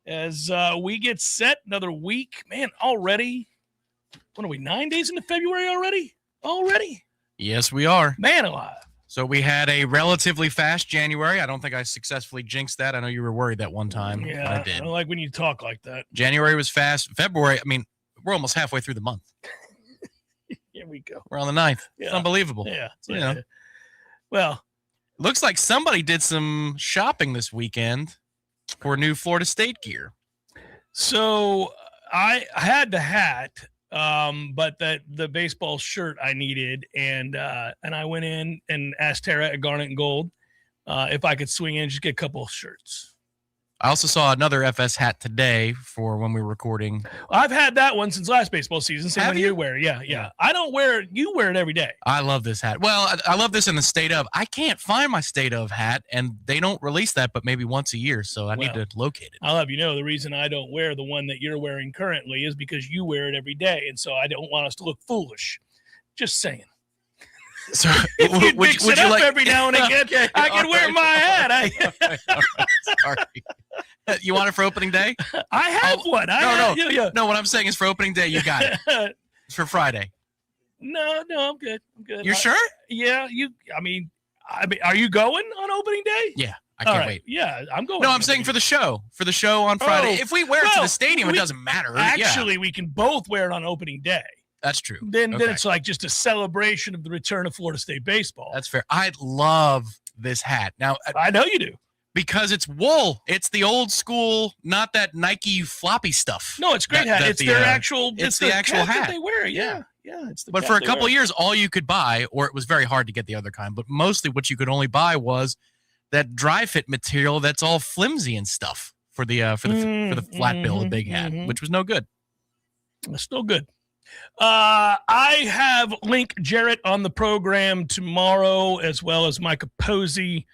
as we get set another week. Man, already, what are we, 9 days into February already? Yes, we are. Man alive. So we had a relatively fast January. I don't think I successfully jinxed that. I know you were worried that one time. Yeah, I did. I don't like when you talk like that. January was fast. February, I mean, we're almost halfway through the month. Here we go. We're on the 9th. Yeah. It's unbelievable. Yeah. So, you know. Well, looks like somebody did some shopping this weekend for new Florida State gear. So I had the hat, but the baseball shirt I needed, and I went in and asked Tara at Garnet and Gold if I could swing in and just get a couple of shirts. I also saw another FS hat today for when we were recording. I've had that one since last baseball season. Same Have one you wear. Yeah. I don't wear it. You wear it every day. I love this hat. Well, I love this in the state of. I can't find my state of hat, and they don't release that but maybe once a year, so I need to locate it. I'll have you know the reason I don't wear the one that you're wearing currently is because you wear it every day, and so I don't want us to look foolish. Just saying. So, if you mix it up every now and again, okay, I can wear my hat. All right, sorry. You want it for opening day? I have one. No, what I'm saying is for opening day, you got it. It's for Friday. No, I'm good. You're sure? Yeah, I mean, are you going on opening day? Yeah, I can't wait. Yeah, I'm going. No, I'm saying for the show. For the show on Friday. If we wear it to the stadium, it doesn't matter. Actually, we can both wear it on opening day. That's true. Then it's like just a celebration of the return of Florida State baseball. That's fair. I love this hat. Now, I know you do. Because it's wool. It's the old school, not that Nike floppy stuff. No, it's great hat. It's their actual. It's the actual hat that they wear. Yeah. It's the. But for a couple of years, all you could buy, or it was very hard to get the other kind. But mostly, what you could only buy was that dry fit material that's all flimsy and stuff for the flat bill, the big hat, which was no good. It's still good. I have Link Jarrett on the program tomorrow, as well as Micah Posey.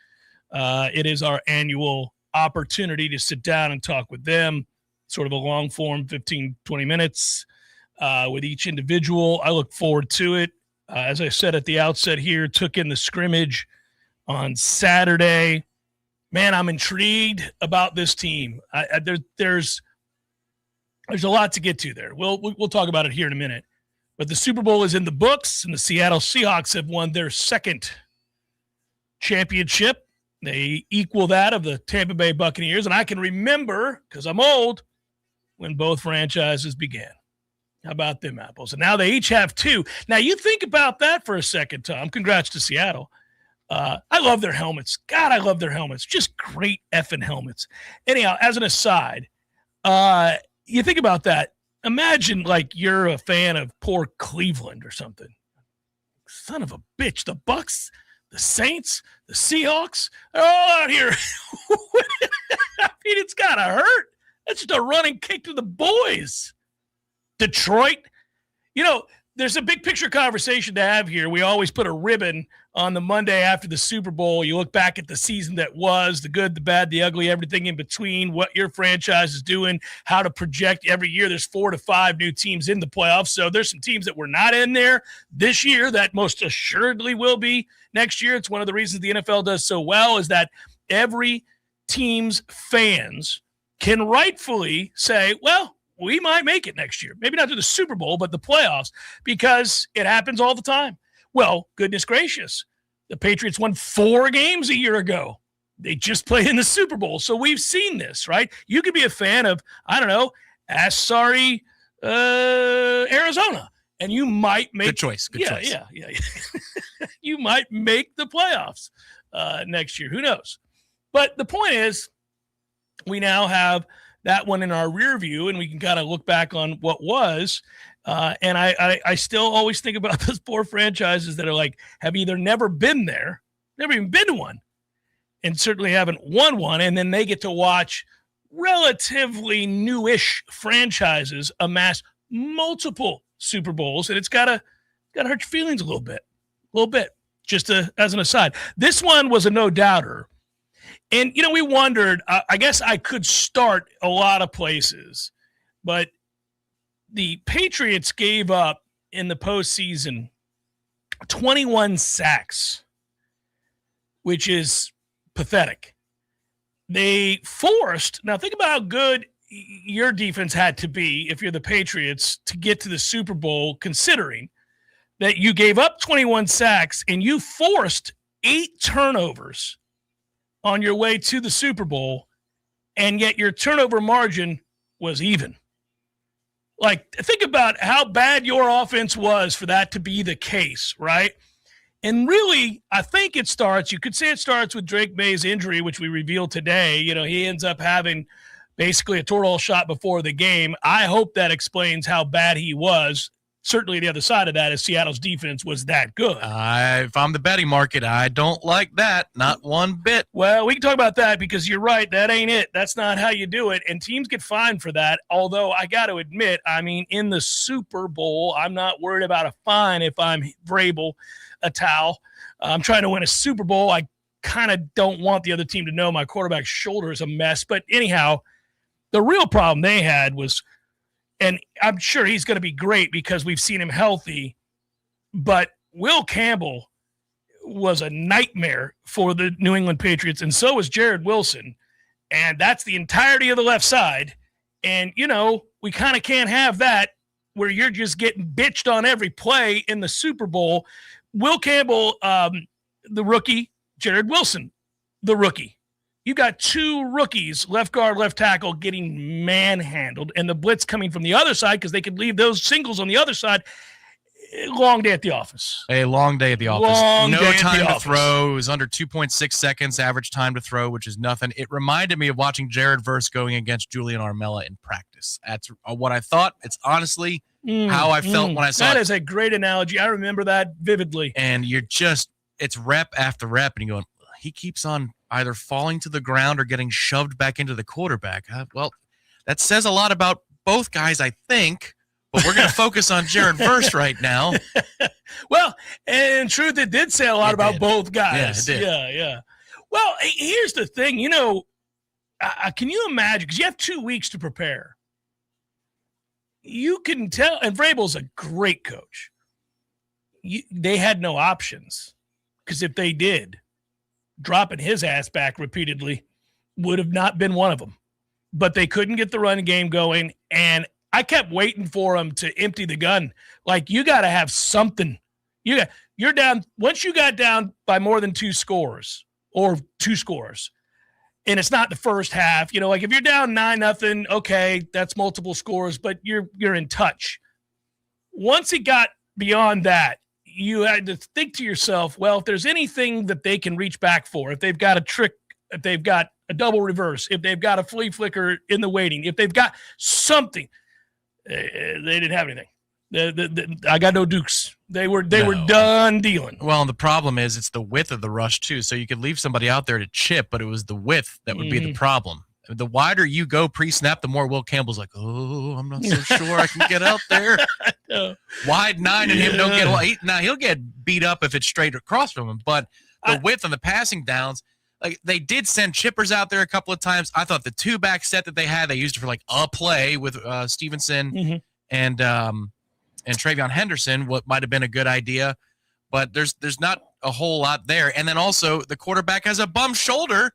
It is our annual opportunity to sit down and talk with them, sort of a long form, 15, 20 minutes with each individual. I look forward to it. As I said at the outset here, took in the scrimmage on Saturday. Man, I'm intrigued about this team. There's a lot to get to there. We'll talk about it here in a minute. But the Super Bowl is in the books, and the Seattle Seahawks have won their second championship. They equal that of the Tampa Bay Buccaneers, and I can remember, because I'm old, when both franchises began. How about them apples? And now they each have two. Now, you think about that for a second, Tom. Congrats to Seattle. I love their helmets. God, I love their helmets. Just great effing helmets. Anyhow, as an aside, you think about that. Imagine like you're a fan of poor Cleveland or something. Son of a bitch. The Bucks, the Saints, the Seahawks, they're all out here. I mean, it's got to hurt. That's just a running kick to the boys. Detroit, there's a big picture conversation to have here. We always put a ribbon on the Monday after the Super Bowl. You look back at the season that was, the good, the bad, the ugly, everything in between, what your franchise is doing, how to project. Every year there's 4 to 5 new teams in the playoffs. So there's some teams that were not in there this year that most assuredly will be next year. It's one of the reasons the NFL does so well is that every team's fans can rightfully say, well, we might make it next year. Maybe not to the Super Bowl, but the playoffs, because it happens all the time. Well, goodness gracious. The Patriots won 4 games a year ago. They just played in the Super Bowl. So we've seen this, right? You could be a fan of, Arizona, and you might make good choice. Yeah. You might make the playoffs next year. Who knows? But the point is, we now have that one in our rear view, and we can kind of look back on what was. And I still always think about those poor franchises that are like, have either never been there, never even been to one, and certainly haven't won one. And then they get to watch relatively newish franchises amass multiple Super Bowls. And it's gotta hurt your feelings a little bit, just as an aside. This one was a no doubter. And, we wondered, I guess I could start a lot of places, but the Patriots gave up in the postseason 21 sacks, which is pathetic. They forced, now think about how good your defense had to be, if you're the Patriots, to get to the Super Bowl, considering that you gave up 21 sacks and you forced 8 turnovers on your way to the Super Bowl, and yet your turnover margin was even. Like, think about how bad your offense was for that to be the case, right? And really, I think it starts, you could say it starts with Drake May's injury, which we revealed today. You know, he ends up having basically a total shot before the game. I hope that explains how bad he was. Certainly the other side of that is Seattle's defense was that good. If I'm the betting market, I don't like that. Not one bit. Well, we can talk about that because you're right. That ain't it. That's not how you do it. And teams get fined for that. Although I got to admit, I mean, in the Super Bowl, I'm not worried about a fine if I'm Vrabel, a towel. I'm trying to win a Super Bowl. I kind of don't want the other team to know my quarterback's shoulder is a mess. But anyhow, the real problem they had was, and I'm sure he's going to be great because we've seen him healthy, but Will Campbell was a nightmare for the New England Patriots, and so was Jared Wilson, and that's the entirety of the left side. And, you know, we kind of can't have that where you're just getting bitched on every play in the Super Bowl. Will Campbell, the rookie, Jared Wilson, the rookie. You got 2 rookies, left guard, left tackle, getting manhandled, and the blitz coming from the other side because they could leave those singles on the other side. Long day at the office. A long day at the office. No time to throw. It was under 2.6 seconds average time to throw, which is nothing. It reminded me of watching Jared Verse going against Julian Armella in practice. That's what I thought. It's honestly how I felt when I saw it. That is a great analogy. I remember that vividly. And it's rep after rep, and you're going, he keeps on either falling to the ground or getting shoved back into the quarterback. Well, that says a lot about both guys, I think, but we're going to focus on Jared Verse right now. Well, in truth, it did say a lot about both guys. Yeah, it did. Yeah. Well, here's the thing. You know, can you imagine? Because you have 2 weeks to prepare. You can tell, and Vrabel's a great coach. They had no options, because if they did, dropping his ass back repeatedly would have not been one of them. But they couldn't get the run game going, and I kept waiting for them to empty the gun. Like, you got to have something. You're down. Once you got down by more than 2 scores or 2 scores, and it's not the first half, you know, like if you're down 9-0, okay, that's multiple scores, but you're in touch. Once it got beyond that, you had to think to yourself, well, if there's anything that they can reach back for, if they've got a trick, if they've got a double reverse, if they've got a flea flicker in the waiting, if they've got something, they didn't have anything. I got no dukes. They were done dealing. Well, and the problem is it's the width of the rush too. So you could leave somebody out there to chip, but it was the width that would be the problem. The wider you go pre-snap, the more Will Campbell's like, oh, I'm not so sure I can get out there. Wide 9 and him don't get well. Now he'll get beat up if it's straight across from him, but the width on the passing downs, like they did send chippers out there a couple of times. I thought the 2-back set that they had, they used it for like a play with Stevenson and Travion Henderson. What might have been a good idea, but there's not a whole lot there. And then also the quarterback has a bum shoulder.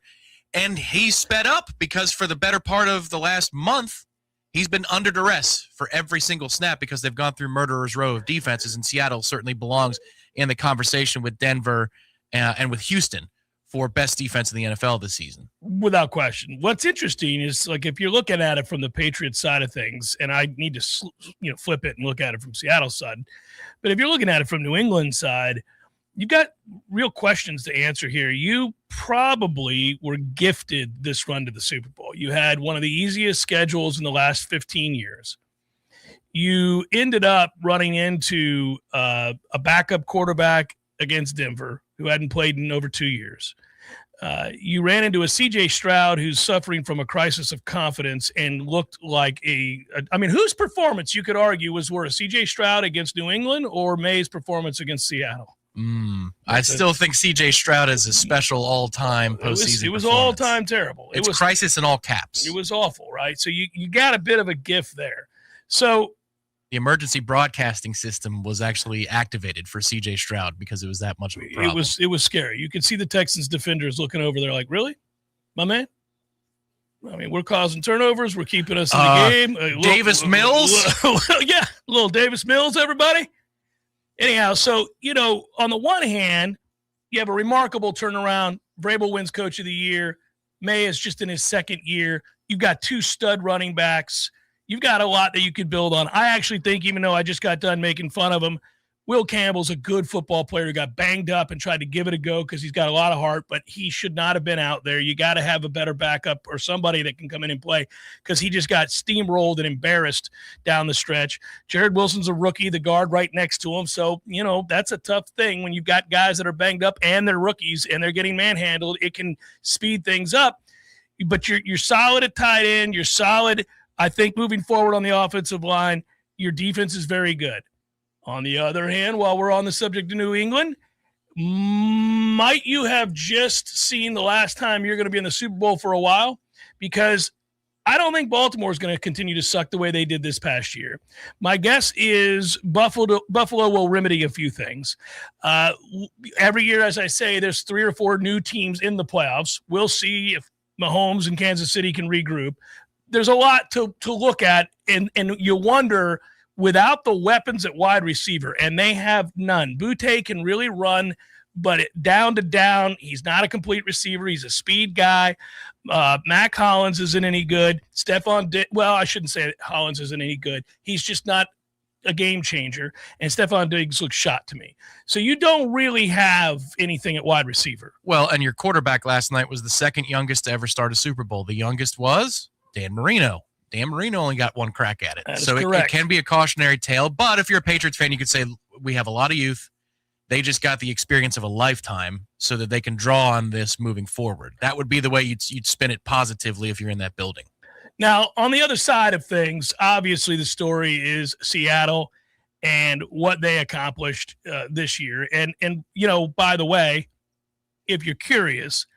And he sped up because for the better part of the last month, he's been under duress for every single snap because they've gone through murderer's row of defenses, and Seattle certainly belongs in the conversation with Denver and with Houston for best defense in the NFL this season. Without question. What's interesting is, like, if you're looking at it from the Patriots side of things, and I need to flip it and look at it from Seattle's side, but if you're looking at it from New England's side, you've got real questions to answer here. You probably were gifted this run to the Super Bowl. You had one of the easiest schedules in the last 15 years. You ended up running into a backup quarterback against Denver who hadn't played in over 2 years. You ran into a C.J. Stroud who's suffering from a crisis of confidence and looked like whose performance, you could argue, was worse, C.J. Stroud against New England or May's performance against Seattle? I still think C.J. Stroud is a special all-time postseason. It was all-time terrible. It was crisis in all caps. It was awful, right? So you got a bit of a gift there. So the emergency broadcasting system was actually activated for C.J. Stroud because it was that much of a problem. It was scary. You could see the Texans defenders looking over there like, really? My man? I mean, we're causing turnovers. We're keeping us in the game. Davis Mills? Yeah, little Davis Mills, everybody. Anyhow, so, on the one hand, you have a remarkable turnaround. Vrabel wins Coach of the Year. May is just in his second year. You've got 2 stud running backs. You've got a lot that you could build on. I actually think, even though I just got done making fun of him, Will Campbell's a good football player who got banged up and tried to give it a go because he's got a lot of heart, but he should not have been out there. You got to have a better backup or somebody that can come in and play because he just got steamrolled and embarrassed down the stretch. Jared Wilson's a rookie, the guard right next to him. So, that's a tough thing when you've got guys that are banged up and they're rookies and they're getting manhandled. It can speed things up. But you're solid at tight end. You're solid, I think, moving forward on the offensive line. Your defense is very good. On the other hand, while we're on the subject of New England, might you have just seen the last time you're going to be in the Super Bowl for a while? Because I don't think Baltimore is going to continue to suck the way they did this past year. My guess is Buffalo will remedy a few things. Every year, as I say, there's 3 or 4 new teams in the playoffs. We'll see if Mahomes and Kansas City can regroup. There's a lot to look at, and you wonder, without the weapons at wide receiver, and they have none. Butte can really run, but down to down, he's not a complete receiver. He's a speed guy. Mac Hollins isn't any good. I shouldn't say Hollins isn't any good. He's just not a game changer, and Stephon Diggs looks shot to me. So you don't really have anything at wide receiver. Well, and your quarterback last night was the second youngest to ever start a Super Bowl. The youngest was Dan Marino. Dan Marino only got 1 crack at it. So it can be a cautionary tale. But if you're a Patriots fan, you could say we have a lot of youth. They just got the experience of a lifetime so that they can draw on this moving forward. That would be the way you'd spin it positively if you're in that building. Now, on the other side of things, obviously the story is Seattle and what they accomplished this year. And by the way, if you're curious,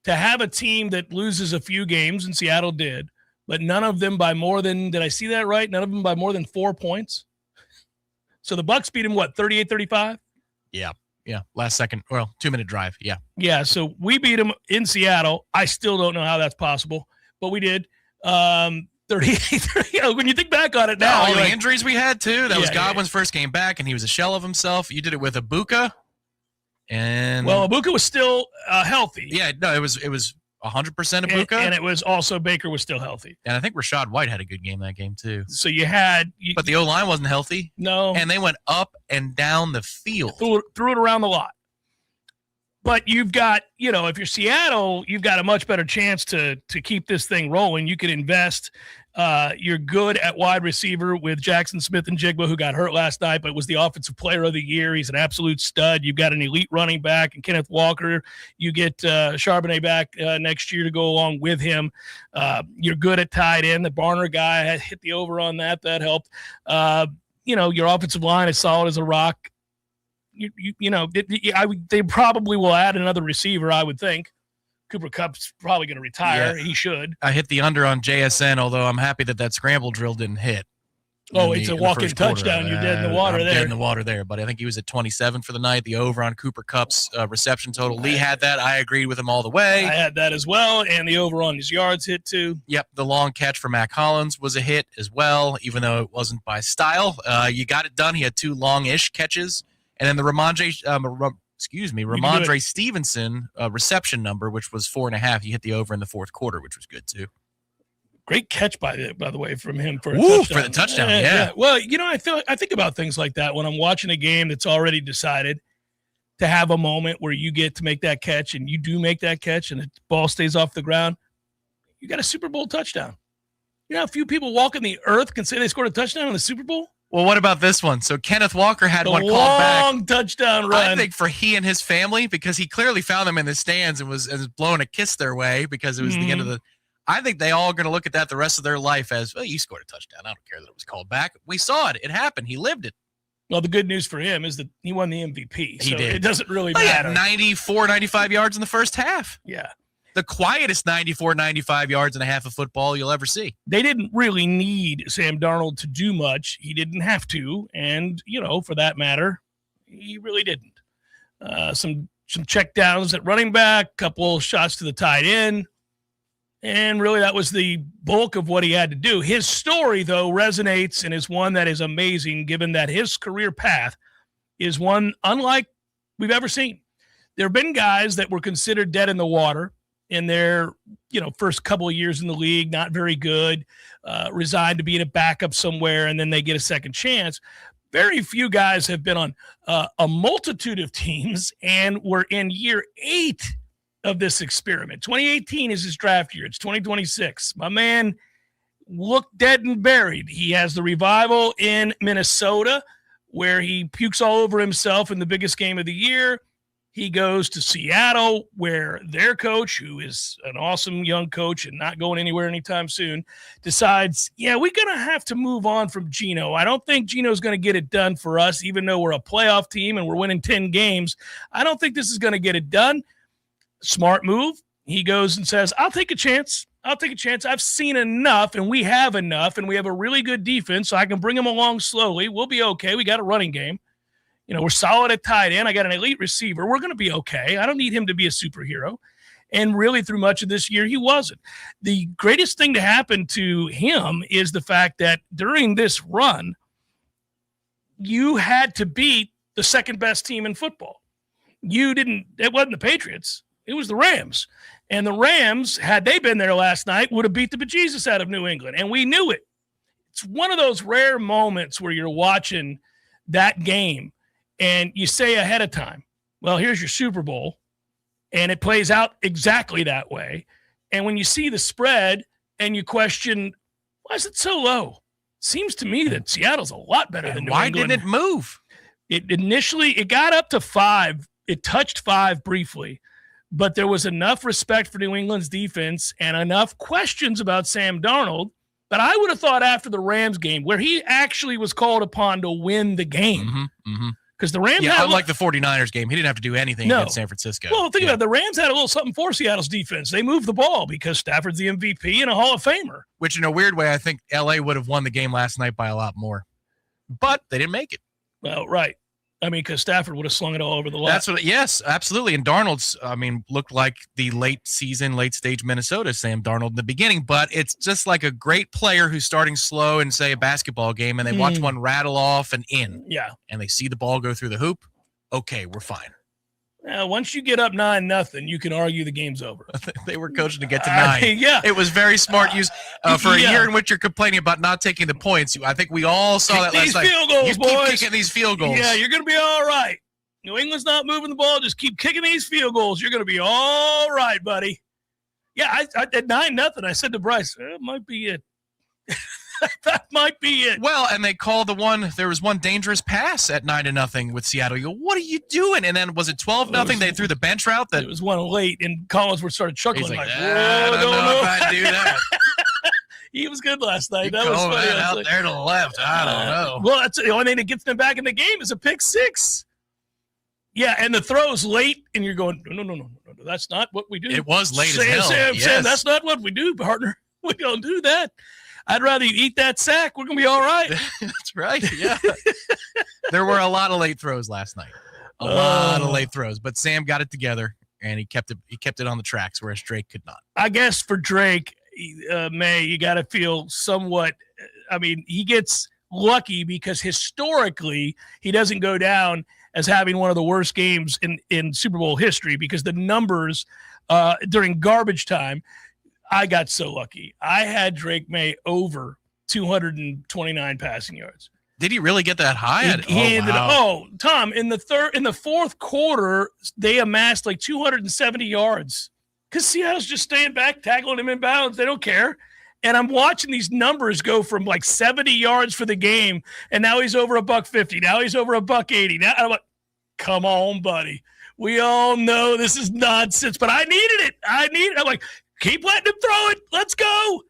to have a team that loses a few games, and Seattle did, but none of them by more than, did I see that right? None of them by more than 4 points. So the Bucs beat them, 38-35? Yeah. Last second, 2-minute drive. Yeah. Yeah, so we beat them in Seattle. I still don't know how that's possible, but we did. 38-30. When you think back on it now. All the injuries we had, too. That was Godwin's first game back, and he was a shell of himself. You did it with Ibuka. Ibuka was still healthy. Yeah, no, it was 100% Ibuka. And it was also Baker was still healthy. And I think Rashad White had a good game that game, too. So you had... but the O-line wasn't healthy. No. And they went up and down the field. Threw it around the lot. But you've got, if you're Seattle, you've got a much better chance to keep this thing rolling. You can invest. You're good at wide receiver with Jackson Smith and Jigba, who got hurt last night, but was the offensive player of the year. He's an absolute stud. You've got an elite running back and Kenneth Walker. You get Charbonnet back next year to go along with him. You're good at tight end. The Barner guy had hit the over on that. That helped. Your offensive line is solid as a rock. They probably will add another receiver, I would think. Cooper Kupp's probably going to retire. Yeah. He should. I hit the under on JSN, although I'm happy that scramble drill didn't hit. It's a walk-in touchdown. You're dead in the water there. Dead in the water there, but I think he was at 27 for the night. The over on Cooper Kupp's reception total. Lee had that. I agreed with him all the way. I had that as well, and the over on his yards hit too. Yep, the long catch for Mac Hollins was a hit as well, even though it wasn't by style. You got it done. He had 2 long-ish catches. And then the Ramondre Stevenson reception number, which was 4.5. He hit the over in the fourth quarter, which was good too. Great catch by the way from him for a touchdown. For the touchdown, yeah. Well, I think about things like that when I'm watching a game that's already decided. To have a moment where you get to make that catch, and you do make that catch, and the ball stays off the ground, you got a Super Bowl touchdown. You know how few people walking the earth can say they scored a touchdown in the Super Bowl? Well, what about this one? So Kenneth Walker had one called back. Long touchdown run. I think for he and his family, because he clearly found them in the stands and was blowing a kiss their way because it was the end of the – I think they all are going to look at that the rest of their life as, well, you scored a touchdown. I don't care that it was called back. We saw it. It happened. He lived it. Well, the good news for him is that he won the MVP. He did. It doesn't really matter. He had 94, 95 yards in the first half. Yeah. The quietest 94, 95 yards and a half of football you'll ever see. They didn't really need Sam Darnold to do much. He didn't have to. And, for that matter, he really didn't. Some check downs at running back, couple shots to the tight end. And really, that was the bulk of what he had to do. His story, though, resonates and is one that is amazing, given that his career path is one unlike we've ever seen. There have been guys that were considered dead in the water in their first couple of years in the league, not very good, resigned to being a backup somewhere, and then they get a second chance. Very few guys have been on a multitude of teams and were in year 8 of this experiment. 2018 is his draft year. It's 2026. My man looked dead and buried. He has the revival in Minnesota where he pukes all over himself in the biggest game of the year. He goes to Seattle where their coach, who is an awesome young coach and not going anywhere anytime soon, decides, we're going to have to move on from Geno. I don't think Geno's going to get it done for us, even though we're a playoff team and we're winning 10 games. I don't think this is going to get it done. Smart move. He goes and says, I'll take a chance. I've seen enough, and we have enough, and we have a really good defense, so I can bring him along slowly. We'll be okay. We got a running game. We're solid at tight end. I got an elite receiver. We're going to be okay. I don't need him to be a superhero. And really, through much of this year, he wasn't. The greatest thing to happen to him is the fact that during this run, you had to beat the second best team in football. It wasn't the Patriots. It was the Rams. And the Rams, had they been there last night, would have beat the bejesus out of New England. And we knew it. It's one of those rare moments where you're watching that game and you say ahead of time, well, here's your Super Bowl. And it plays out exactly that way. And when you see the spread and you question, why is it so low? Seems to me that Seattle's a lot better than New England. Why didn't it move? It got up to 5. It touched 5 briefly. But there was enough respect for New England's defense and enough questions about Sam Darnold that I would have thought after the Rams game, where he actually was called upon to win the game. Because the Rams unlike the 49ers game, he didn't have to do anything against San Francisco. Well, think about it. The Rams had a little something for Seattle's defense. They moved the ball because Stafford's the MVP and a Hall of Famer. Which, in a weird way, I think L.A. would have won the game last night by a lot more. But they didn't make it. Well, right. I mean, because Stafford would have slung it all over the lot. Yes, absolutely. And Darnold's, looked like the late stage Minnesota Sam Darnold in the beginning. But it's just like a great player who's starting slow in, say, a basketball game, and they watch one rattle off and in. Yeah. And they see the ball go through the hoop. Okay, we're fine. Once you get up 9-0, you can argue the game's over. They were coaching to get to 9. Yeah. It was very smart use for a year in which you're complaining about not taking the points. I think we all saw that last night. These field goals, you boys. keep kicking these field goals. Yeah, you're going to be all right. New England's not moving the ball. Just keep kicking these field goals. You're going to be all right, buddy. Yeah, I at 9-0, I said to Bryce, it might be it. That might be it. Well, and they called there was one dangerous pass at 9-0 with Seattle. You go, what are you doing? And then was it 12-0? They threw the bench route. It was one late, and Collinsworth started chuckling. He's like, I don't know if I do that. He was good last night. That was funny. Out there to the left. I don't know. Well, that's the only thing that gets them back in the game is a pick 6. Yeah, and the throw's late, and you're going, no. That's not what we do. It was late as hell. Sam, that's not what we do, partner. We don't do that. I'd rather you eat that sack. We're going to be all right. That's right. Yeah. There were a lot of late throws last night. A lot of late throws. But Sam got it together, and he kept it on the tracks, whereas Drake could not. I guess for Drake, May, you got to feel somewhat – I mean, he gets lucky because historically he doesn't go down as having one of the worst games in Super Bowl history because the numbers during garbage time – I got so lucky. I had Drake May over 229 passing yards. Did he really get that high? Tom, in the fourth quarter, they amassed like 270 yards because Seattle's just staying back, tackling him in bounds. They don't care. And I'm watching these numbers go from like 70 yards for the game, and now he's over $150. Now he's over $180. Now I'm like, come on, buddy. We all know this is nonsense, but I needed it. I'm like, keep letting him throw it. Let's go.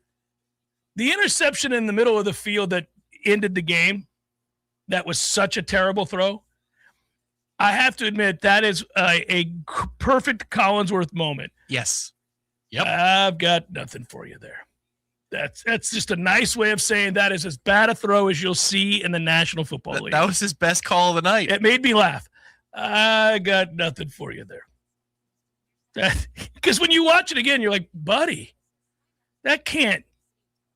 The interception in the middle of the field that ended the game, that was such a terrible throw. I have to admit, that is a perfect Collinsworth moment. Yes. Yep. I've got nothing for you there. That's just a nice way of saying that is as bad a throw as you'll see in the National Football League. That was his best call of the night. It made me laugh. I got nothing for you there. Because when you watch it again, you're like, buddy, That can't.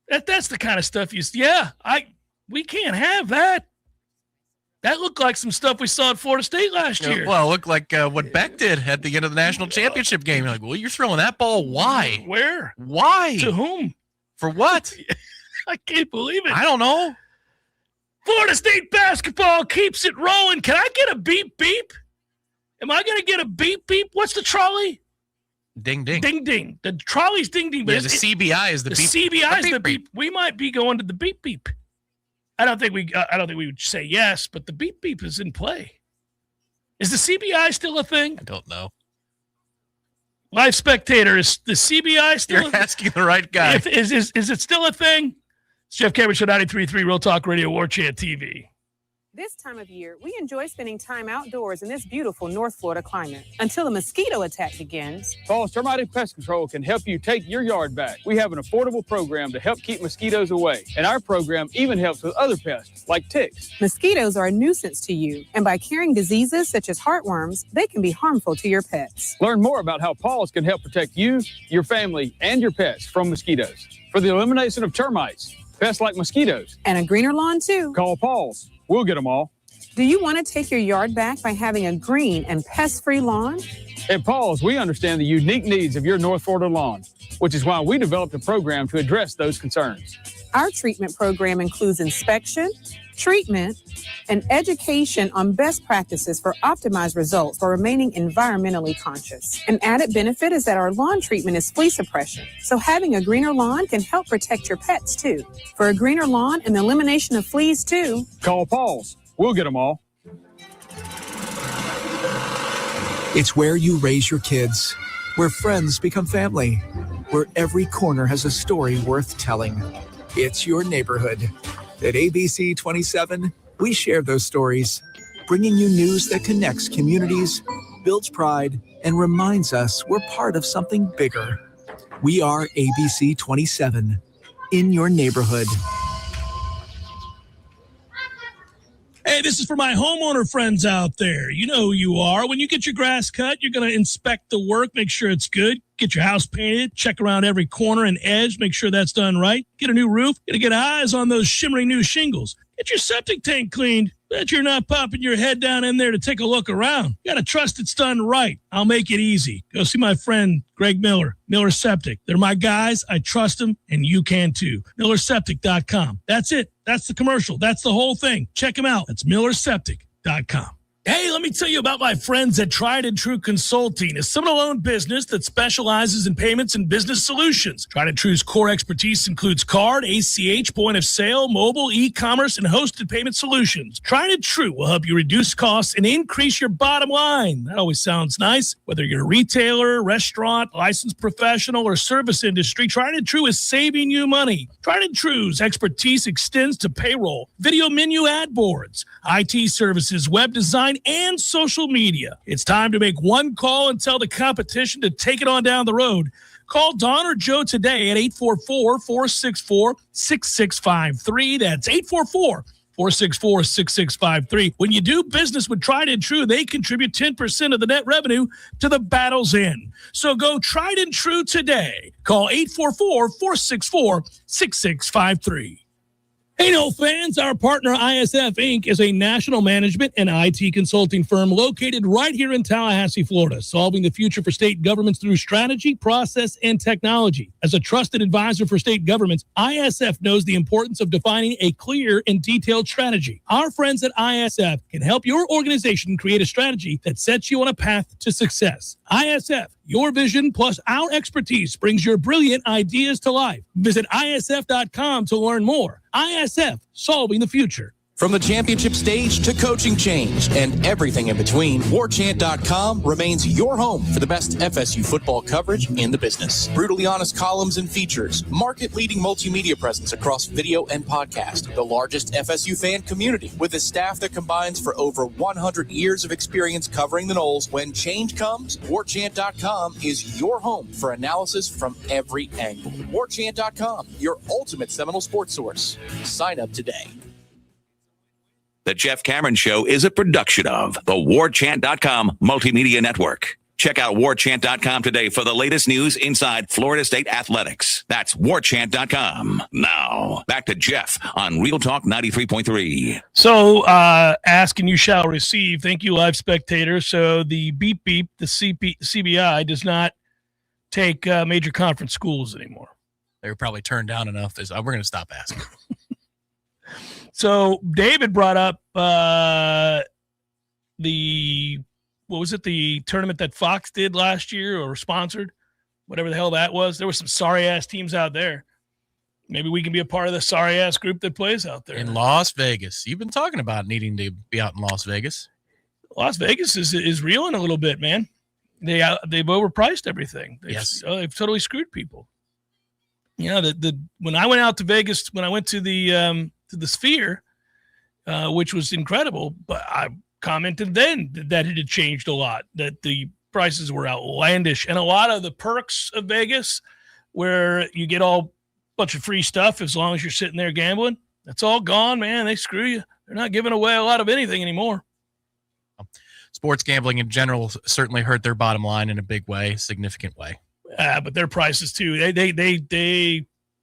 That's the kind of stuff we can't have that. That looked like some stuff we saw at Florida State last year. Well, it looked like what Beck did at the end of the national championship game. You're like, well, you're throwing that ball. Why? Where? Why? To whom? For what? I can't believe it. I don't know. Florida State basketball keeps it rolling. Can I get a beep beep? Am I going to get a beep beep? What's the trolley? Ding ding. Ding ding. The trolley's ding ding. But the CBI is the beep. CBI is the beep. We might be going to the beep beep. I don't think we would say yes, but the beep beep is in play. Is the CBI still a thing? I don't know. Live Spectator, is the CBI still? You're asking the right guy. Is it still a thing? It's Jeff Cameron Show 93.3 Real Talk Radio, Warchant TV. This time of year, we enjoy spending time outdoors in this beautiful North Florida climate until the mosquito attack begins. Falls Termite and Pest Control can help you take your yard back. We have an affordable program to help keep mosquitoes away, and our program even helps with other pests like ticks. Mosquitoes are a nuisance to you, and by carrying diseases such as heartworms, they can be harmful to your pets. Learn more about how Paws can help protect you, your family, and your pets from mosquitoes. For the elimination of termites, pests like mosquitoes, and a greener lawn too, call Paws. We'll get them all. Do you want to take your yard back by having a green and pest-free lawn? At Paws, we understand the unique needs of your North Florida lawn, which is why we developed a program to address those concerns. Our treatment program includes inspection, treatment, and education on best practices for optimized results for remaining environmentally conscious. An added benefit is that our lawn treatment is flea suppression, so having a greener lawn can help protect your pets too. For a greener lawn and the elimination of fleas too, call Paws. We'll get them all. It's where you raise your kids, where friends become family, where every corner has a story worth telling. It's your neighborhood. At ABC 27, we share those stories, bringing you news that connects communities, builds pride, and reminds us we're part of something bigger. We are ABC 27, in your neighborhood. Hey, this is for my homeowner friends out there. You know who you are. When you get your grass cut, you're going to inspect the work, make sure it's good. Get your house painted, check around every corner and edge, make sure that's done right. Get a new roof, got to get eyes on those shimmering new shingles. Get your septic tank cleaned. Bet you're not popping your head down in there to take a look around. You got to trust it's done right. I'll make it easy. Go see my friend Greg Miller, Miller Septic. They're my guys. I trust them, and you can too. MillerSeptic.com. That's it. That's the commercial. That's the whole thing. Check them out. That's MillerSeptic.com. Hey, let me tell you about my friends at Tried and True Consulting, a Seminole-owned business that specializes in payments and business solutions. Tried and True's core expertise includes card, ACH, point of sale, mobile, e-commerce, and hosted payment solutions. Tried and True will help you reduce costs and increase your bottom line. That always sounds nice. Whether you're a retailer, restaurant, licensed professional, or service industry, Tried and True is saving you money. Tried and True's expertise extends to payroll, video menu ad boards, IT services, web design, and social media. It's time to make one call and tell the competition to take it on down the road. Call Don or Joe today at 844-464-6653. That's 844-464-6653. When you do business with Tried and True, they contribute 10% of the net revenue to the battle's end. So go Tried and True today. Call 844-464-6653. Hey, no fans, our partner ISF Inc. is a national management and IT consulting firm located right here in Tallahassee, Florida, solving the future for state governments through strategy, process, and technology. As a trusted advisor for state governments, ISF knows the importance of defining a clear and detailed strategy. Our friends at ISF can help your organization create a strategy that sets you on a path to success. ISF, your vision plus our expertise brings your brilliant ideas to life. Visit ISF.com to learn more. ISF, solving the future. From the championship stage to coaching change and everything in between, Warchant.com remains your home for the best FSU football coverage in the business. Brutally honest columns and features, market-leading multimedia presence across video and podcast, the largest FSU fan community with a staff that combines for over 100 years of experience covering the Noles. When change comes, Warchant.com is your home for analysis from every angle. Warchant.com, your ultimate Seminole sports source. Sign up today. The Jeff Cameron Show is a production of the Warchant.com Multimedia Network. Check out warchant.com today for the latest news inside Florida State athletics. That's warchant.com. Now, back to Jeff on Real Talk 93.3. So, ask and you shall receive. Thank you, live spectators. So the beep, the CBI does not take major conference schools anymore. They were probably turned down enough. We're going to stop asking. So David brought up what was it, the tournament that Fox did last year or sponsored, whatever the hell that was. There were some sorry-ass teams out there. Maybe we can be a part of the sorry-ass group that plays out there. In Las Vegas. You've been talking about needing to be out in Las Vegas. Las Vegas is reeling a little bit, man. They've overpriced everything. They've totally screwed people. You know, when I went out to Vegas, when I went to the Sphere, which was incredible, but I commented then that it had changed a lot, that the prices were outlandish, and a lot of the perks of Vegas, where you get all bunch of free stuff as long as you're sitting there gambling, that's all gone, man. They screw you. They're not giving away a lot of anything anymore. Sports gambling in general certainly hurt their bottom line in a big way, significant way. But their prices too. They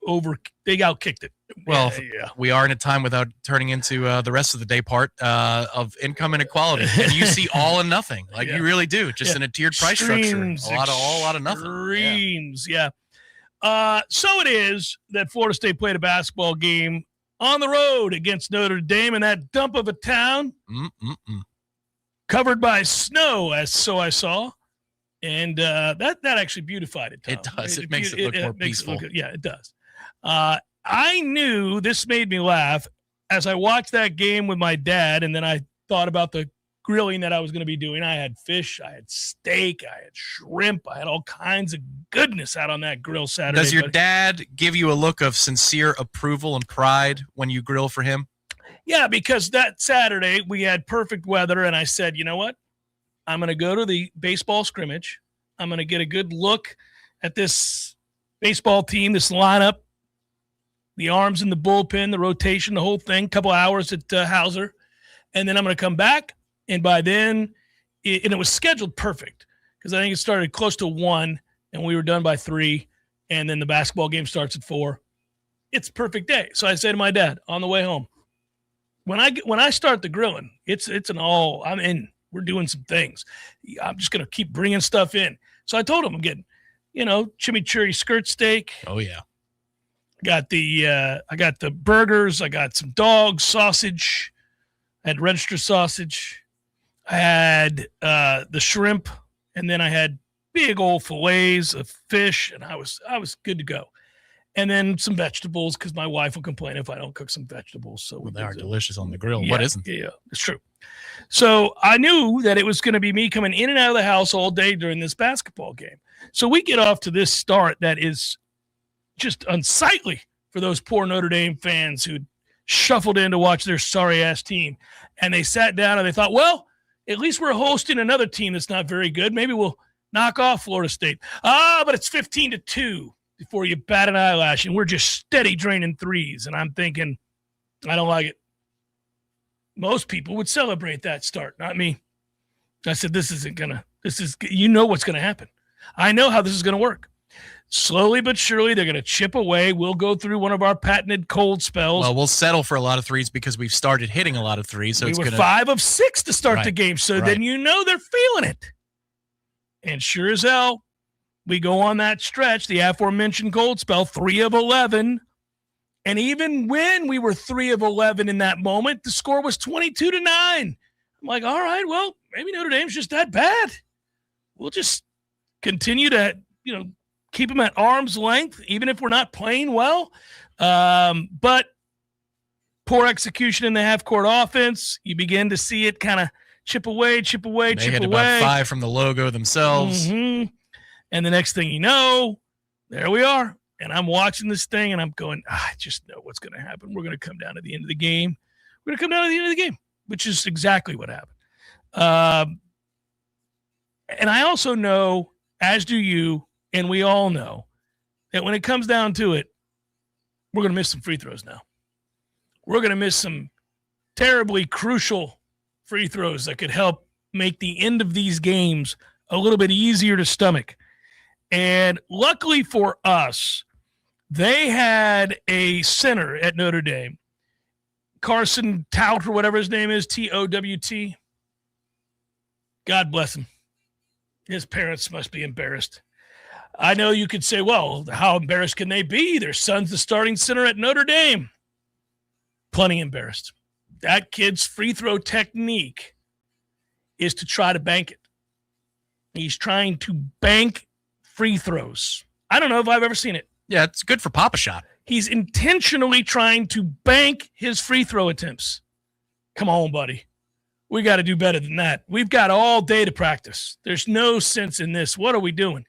outkicked it. Well, we are in a time without turning into the rest of the day part of income inequality, and you see all and nothing, you really do, just in a tiered price structure. A lot of nothing. Extremes, yeah. So it is that Florida State played a basketball game on the road against Notre Dame in that dump of a town, covered by snow, so I saw. And that actually beautified it, Tom. It does. It makes it look more peaceful. Yeah, it does. I knew, this made me laugh, as I watched that game with my dad, and then I thought about the grilling that I was going to be doing. I had fish, I had steak, I had shrimp, I had all kinds of goodness out on that grill Saturday. Does your dad give you a look of sincere approval and pride when you grill for him? Yeah, because that Saturday we had perfect weather, and I said, you know what? I'm going to go to the baseball scrimmage. I'm going to get a good look at this baseball team, this lineup, the arms in the bullpen, the rotation, the whole thing, couple hours at Hauser. And then I'm going to come back. And by then, it was scheduled perfect because I think it started close to 1 and we were done by 3. And then the basketball game starts at 4. It's a perfect day. So I say to my dad on the way home, when I start the grilling, it's an all, I'm in. We're doing some things. I'm just going to keep bringing stuff in. So I told him I'm getting, chimichurri skirt steak. Oh, yeah. I got the burgers. I got some dog sausage. I had register sausage. I had the shrimp, and then I had big old fillets of fish, and I was good to go. And then some vegetables because my wife will complain if I don't cook some vegetables. So they are delicious on the grill. Yeah, what isn't? Yeah, it's true. So I knew that it was going to be me coming in and out of the house all day during this basketball game. So we get off to this start that is just unsightly for those poor Notre Dame fans who shuffled in to watch their sorry-ass team. And they sat down and they thought, well, at least we're hosting another team that's not very good. Maybe we'll knock off Florida State. But it's 15-2 before you bat an eyelash, and we're just steady draining threes. And I'm thinking, I don't like it. Most people would celebrate that start, not me. I said, what's going to happen. I know how this is going to work. Slowly but surely, they're going to chip away. We'll go through one of our patented cold spells. Well, we'll settle for a lot of threes because we've started hitting a lot of threes. So we were 5 of 6 to start the game. So then they're feeling it. And sure as hell, we go on that stretch, the aforementioned cold spell, 3 of 11. And even when we were 3 of 11 in that moment, the score was 22-9. I'm like, all right, well, maybe Notre Dame's just that bad. We'll just continue to, keep them at arm's length, even if we're not playing well. But poor execution in the half-court offense. You begin to see it kind of chip away. They hit about 5 from the logo themselves. Mm-hmm. And the next thing you know, there we are. And I'm watching this thing, and I'm going, I just know what's going to happen. We're going to come down to the end of the game. Which is exactly what happened. And I also know, as do you, and we all know, that when it comes down to it, we're going to miss some free throws now. We're going to miss some terribly crucial free throws that could help make the end of these games a little bit easier to stomach. And luckily for us, they had a center at Notre Dame, Carson Tout or whatever his name is, Towt. God bless him. His parents must be embarrassed. I know you could say, well, how embarrassed can they be? Their son's the starting center at Notre Dame. Plenty embarrassed. That kid's free throw technique is to try to bank it. He's trying to bank free throws. I don't know if I've ever seen it. Yeah, it's good for Pop-A-Shot. He's intentionally trying to bank his free throw attempts. Come on, buddy. We got to do better than that. We've got all day to practice. There's no sense in this. What are we doing?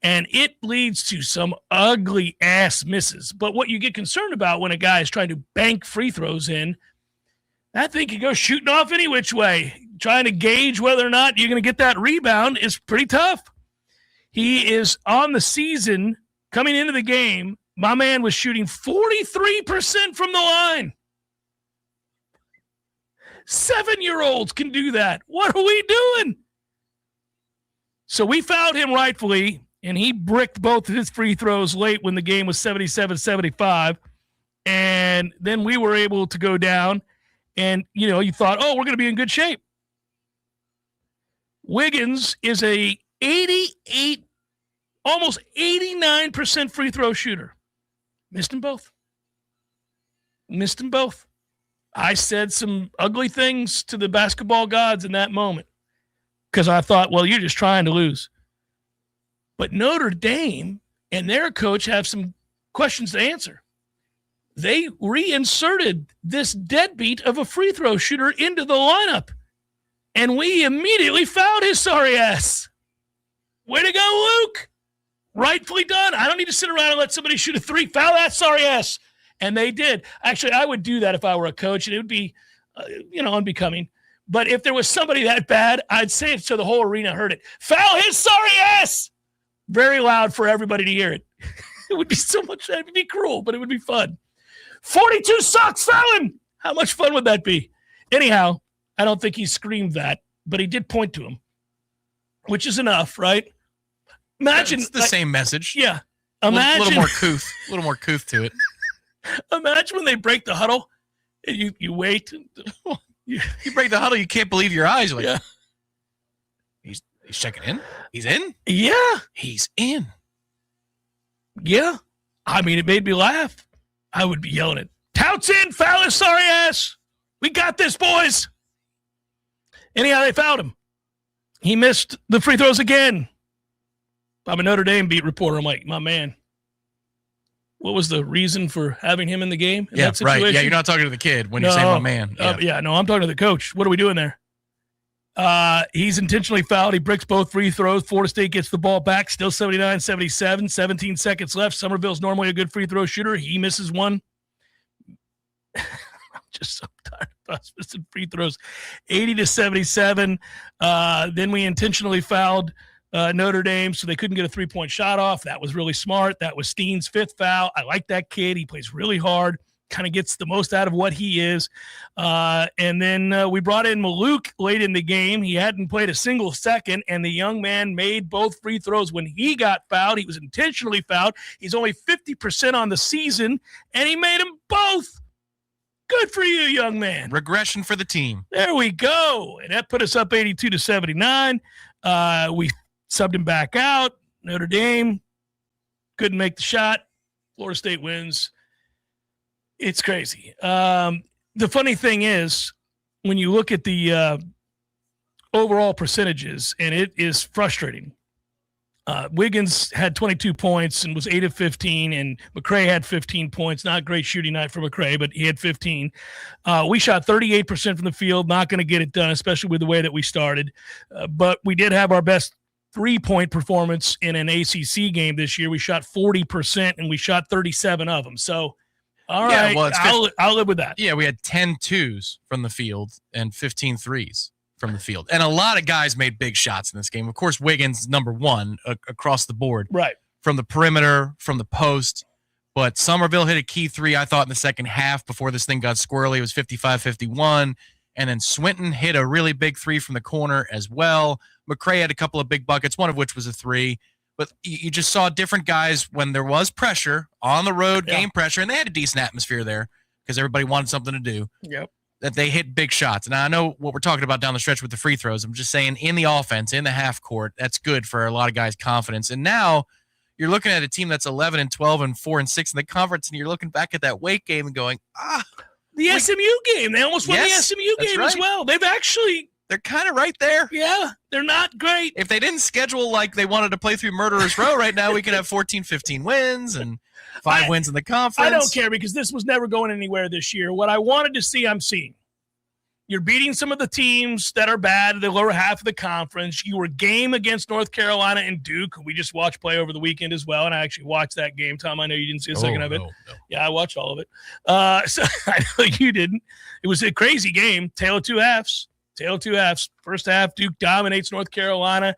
And it leads to some ugly ass misses. But what you get concerned about when a guy is trying to bank free throws in, that thing can go shooting off any which way. Trying to gauge whether or not you're going to get that rebound is pretty tough. He is on the season coming into the game. My man was shooting 43% from the line. 7-year-olds can do that. What are we doing? So we fouled him rightfully, and he bricked both of his free throws late when the game was 77-75. And then we were able to go down, and, you thought, oh, we're going to be in good shape. Wiggins is a 88, almost 89% free throw shooter. Missed them both. I said some ugly things to the basketball gods in that moment because I thought, well, you're just trying to lose. But Notre Dame and their coach have some questions to answer. They reinserted this deadbeat of a free throw shooter into the lineup, and we immediately fouled his sorry ass. Way to go, Luke. Rightfully done. I don't need to sit around and let somebody shoot a three. Foul that sorry ass. And they did. Actually, I would do that if I were a coach, and it would be, unbecoming. But if there was somebody that bad, I'd say it so the whole arena heard it. Foul his sorry ass! Very loud for everybody to hear it. It would be so much, it would be cruel, but it would be fun. 42 sucks, foul him! How much fun would that be? Anyhow, I don't think he screamed that, but he did point to him, which is enough, right? Imagine. It's the same message. Yeah. Imagine. A little more couth to it. Imagine when they break the huddle and you wait. You break the huddle, you can't believe your eyes. Like, yeah. He's checking in. He's in. Yeah. He's in. Yeah. I mean, it made me laugh. I would be yelling it. Touts in, foul his sorry ass. We got this, boys. Anyhow, they fouled him. He missed the free throws again. I'm a Notre Dame beat reporter. I'm like, my man, what was the reason for having him in the game? In that situation? Right. Yeah, you're not talking to the kid when you say my man. Yeah. No, I'm talking to the coach. What are we doing there? He's intentionally fouled. He bricks both free throws. Florida State gets the ball back. Still 79-77. 17 seconds left. Somerville's normally a good free throw shooter. He misses one. I'm just so tired of us missing free throws. 80-77. Then we intentionally fouled Notre Dame, so they couldn't get a three-point shot off. That was really smart. That was Steen's fifth foul. I like that kid. He plays really hard, kind of gets the most out of what he is. And then we brought in Maluk late in the game. He hadn't played a single second, and the young man made both free throws when he got fouled. He was intentionally fouled. He's only 50% on the season, and he made them both. Good for you, young man. Regression for the team. There we go. And that put us up 82-79. We subbed him back out. Notre Dame couldn't make the shot. Florida State wins. It's crazy. The funny thing is, when you look at the overall percentages, and it is frustrating. Wiggins had 22 points and was 8 of 15, and McCray had 15 points. Not a great shooting night for McCray, but he had 15. We shot 38% from the field. Not going to get it done, especially with the way that we started. But we did have our best three-point performance in an ACC game this year. We shot 40%, and we shot 37 of them. So, all right, I'll live with that. Yeah, we had 10 twos from the field and 15 threes from the field. And a lot of guys made big shots in this game. Of course, Wiggins, number one across the board. Right. From the perimeter, from the post. But Somerville hit a key three, I thought, in the second half before this thing got squirrely. It was 55-51. And then Swinton hit a really big 3 from the corner as well. McCray had a couple of big buckets, one of which was a 3. But you just saw different guys when there was pressure, on the road, game pressure, and they had a decent atmosphere there because everybody wanted something to do. Yep. That they hit big shots. And I know what we're talking about down the stretch with the free throws. I'm just saying in the offense, in the half court, that's good for a lot of guys' confidence. And now you're looking at a team that's 11-12 and 4-6 in the conference, and you're looking back at that Wake game and going, the SMU game. They almost won the SMU game as well. They're kind of right there. Yeah, they're not great. If they didn't schedule like they wanted to play through Murderers Row right now, we could have 14, 15 wins and 5 wins in the conference. I don't care because this was never going anywhere this year. What I wanted to see, I'm seeing. You're beating some of the teams that are bad in the lower half of the conference. You were game against North Carolina and Duke, who we just watched play over the weekend as well, and I actually watched that game. Tom, I know you didn't see a second of it. No. Yeah, I watched all of it. So I know you didn't. It was a crazy game. Tale of two halves. First half, Duke dominates North Carolina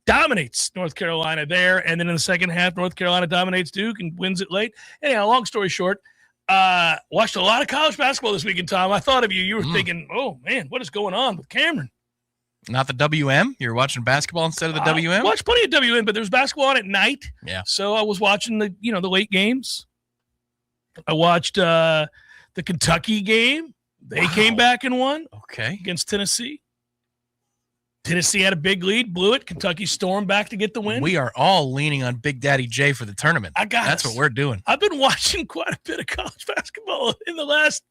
there, and then in the second half, North Carolina dominates Duke and wins it late. Anyhow, long story short, watched a lot of college basketball this weekend, Tom. I thought of you. You were thinking, oh, man, what is going on with Cameron? Not the WM? You're watching basketball instead of the WM? I watched plenty of WM, but there's basketball on at night. Yeah. So I was watching the late games. I watched the Kentucky game. They came back and won. Okay. Against Tennessee. Tennessee had a big lead, blew it. Kentucky stormed back to get the win. We are all leaning on Big Daddy J for the tournament. That's what we're doing. I've been watching quite a bit of college basketball in the last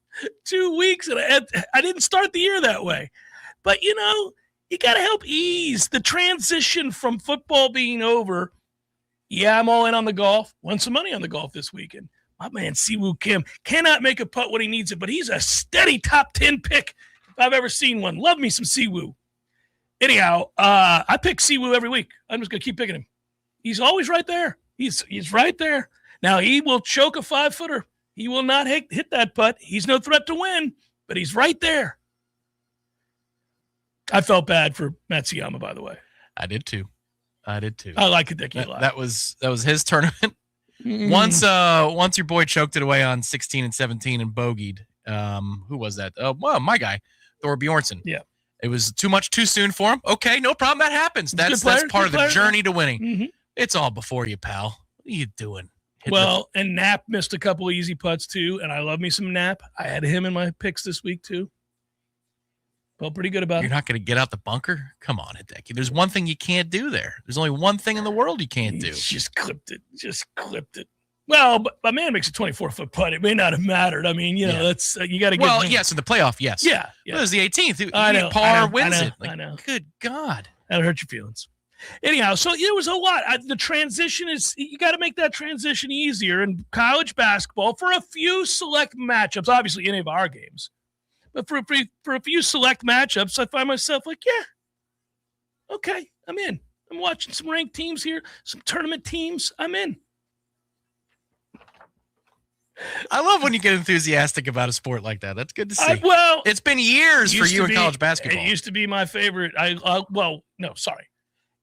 2 weeks, and I didn't start the year that way. But, you got to help ease the transition from football being over. Yeah, I'm all in on the golf. Won some money on the golf this weekend. My man, Siwoo Kim, cannot make a putt when he needs it, but he's a steady top 10 pick if I've ever seen one. Love me some Siwoo. Anyhow, I pick Siwoo every week. I'm just going to keep picking him. He's always right there. He's right there. Now, he will choke a 5-footer. He will not hit that putt. He's no threat to win, but he's right there. I felt bad for Matsuyama, by the way. I did too. I like Hideki a lot. That was his tournament. Once your boy choked it away on 16 and 17 and bogeyed. Who was that? Well, my guy, Thor Bjornsson. Yeah. It was too much too soon for him. Okay, no problem. That happens. That's part of the journey to winning. Mm-hmm. It's all before you, pal. What are you doing? And Knapp missed a couple of easy putts too, and I love me some Knapp. I had him in my picks this week too. Felt pretty good about it. You're not going to get out the bunker? Come on, Hideki. There's one thing you can't do there. There's only one thing in the world you can't do. Just clipped it. Well, but my man makes a 24-foot putt. It may not have mattered. I mean, that's you got to get. Well, yes, in the playoff, yes. Yeah. Well, it was the 18th. I know. Par wins it. I know. Good God. That'll hurt your feelings. Anyhow, so there was a lot. The transition is you got to make that transition easier in college basketball for a few select matchups. Obviously, any of our games, but for a few select matchups, I find myself like, yeah, okay, I'm in. I'm watching some ranked teams here, some tournament teams. I'm in. I love when you get enthusiastic about a sport like that. That's good to see. It's been years for you in college basketball. It used to be my favorite. It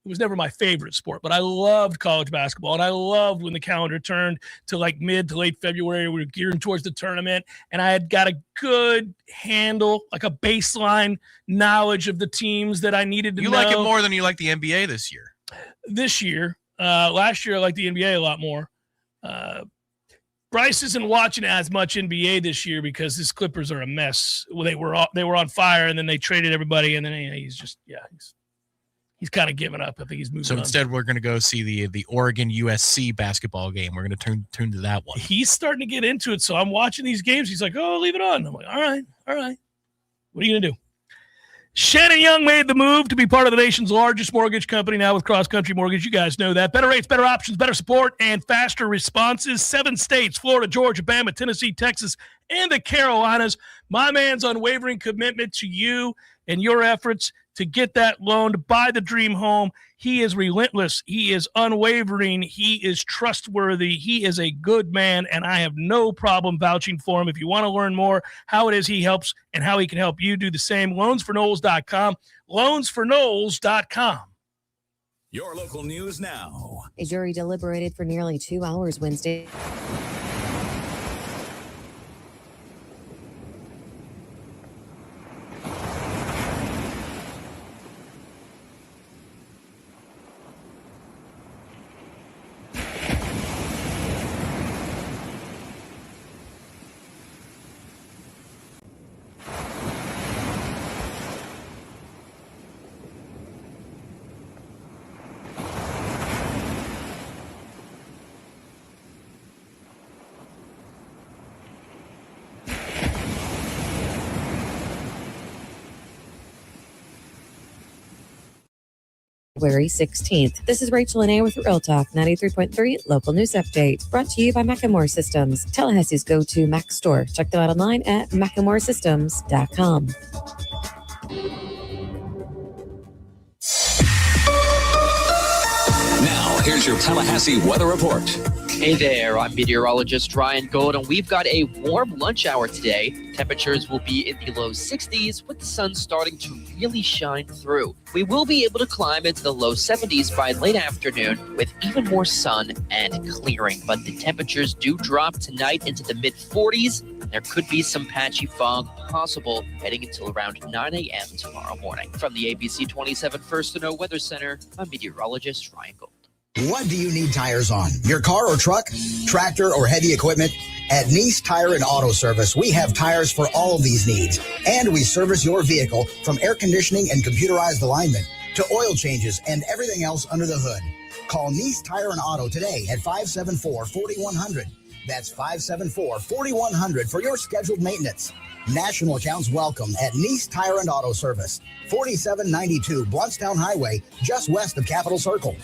was never my favorite sport, but I loved college basketball, and I loved when the calendar turned to like mid to late February. We were gearing towards the tournament, and I had got a good handle, like a baseline knowledge of the teams that I needed to know. You like it more than you like the NBA this year? This year. Last year, I liked the NBA a lot more. Bryce isn't watching as much NBA this year because his Clippers are a mess. Well, they were on fire, and then they traded everybody, and then he's kind of given up. I think he's moving on. So instead, we're going to go see the Oregon USC basketball game. We're going to turn to that one. He's starting to get into it, so I'm watching these games. He's like, "Oh, leave it on." I'm like, "All right. What are you going to do?" Shannon Young made the move to be part of the nation's largest mortgage company now with Cross Country Mortgage. You guys know that. Better rates, better options, better support, and faster responses. 7 states, Florida, Georgia, Bama, Tennessee, Texas, and the Carolinas. My man's unwavering commitment to you and your efforts to get that loan, to buy the dream home. He is relentless. He is unwavering. He is trustworthy. He is a good man, and I have no problem vouching for him. If you want to learn more how it is he helps and how he can help you do the same, loansforknowles.com, loansforknowles.com. Your local news now. A jury deliberated for nearly 2 hours Wednesday. February 16th. This is Rachel and A with Real Talk 93.3 Local News Update. Brought to you by Macklemore Systems, Tallahassee's go-to Mac store. Check them out online at MacklemoreSystems.com. Now, here's your Tallahassee weather report. Hey there, I'm meteorologist Ryan Gold, and we've got a warm lunch hour today. Temperatures will be in the low 60s with the sun starting to really shine through. We will be able to climb into the low 70s by late afternoon with even more sun and clearing, but the temperatures do drop tonight into the mid 40s. There could be some patchy fog possible heading until around 9 a.m. tomorrow morning. From the ABC 27 First to Know Weather Center, I'm meteorologist Ryan Gold. What do you need tires on? Your car or truck, tractor, or heavy equipment? At Nice Tire and Auto Service, we have tires for all of these needs. And we service your vehicle from air conditioning and computerized alignment to oil changes and everything else under the hood. Call Nice Tire and Auto today at 574-4100. That's 574-4100 for your scheduled maintenance. National accounts welcome at Nice Tire and Auto Service, 4792 Bluntstown Highway, just west of Capitol Circle.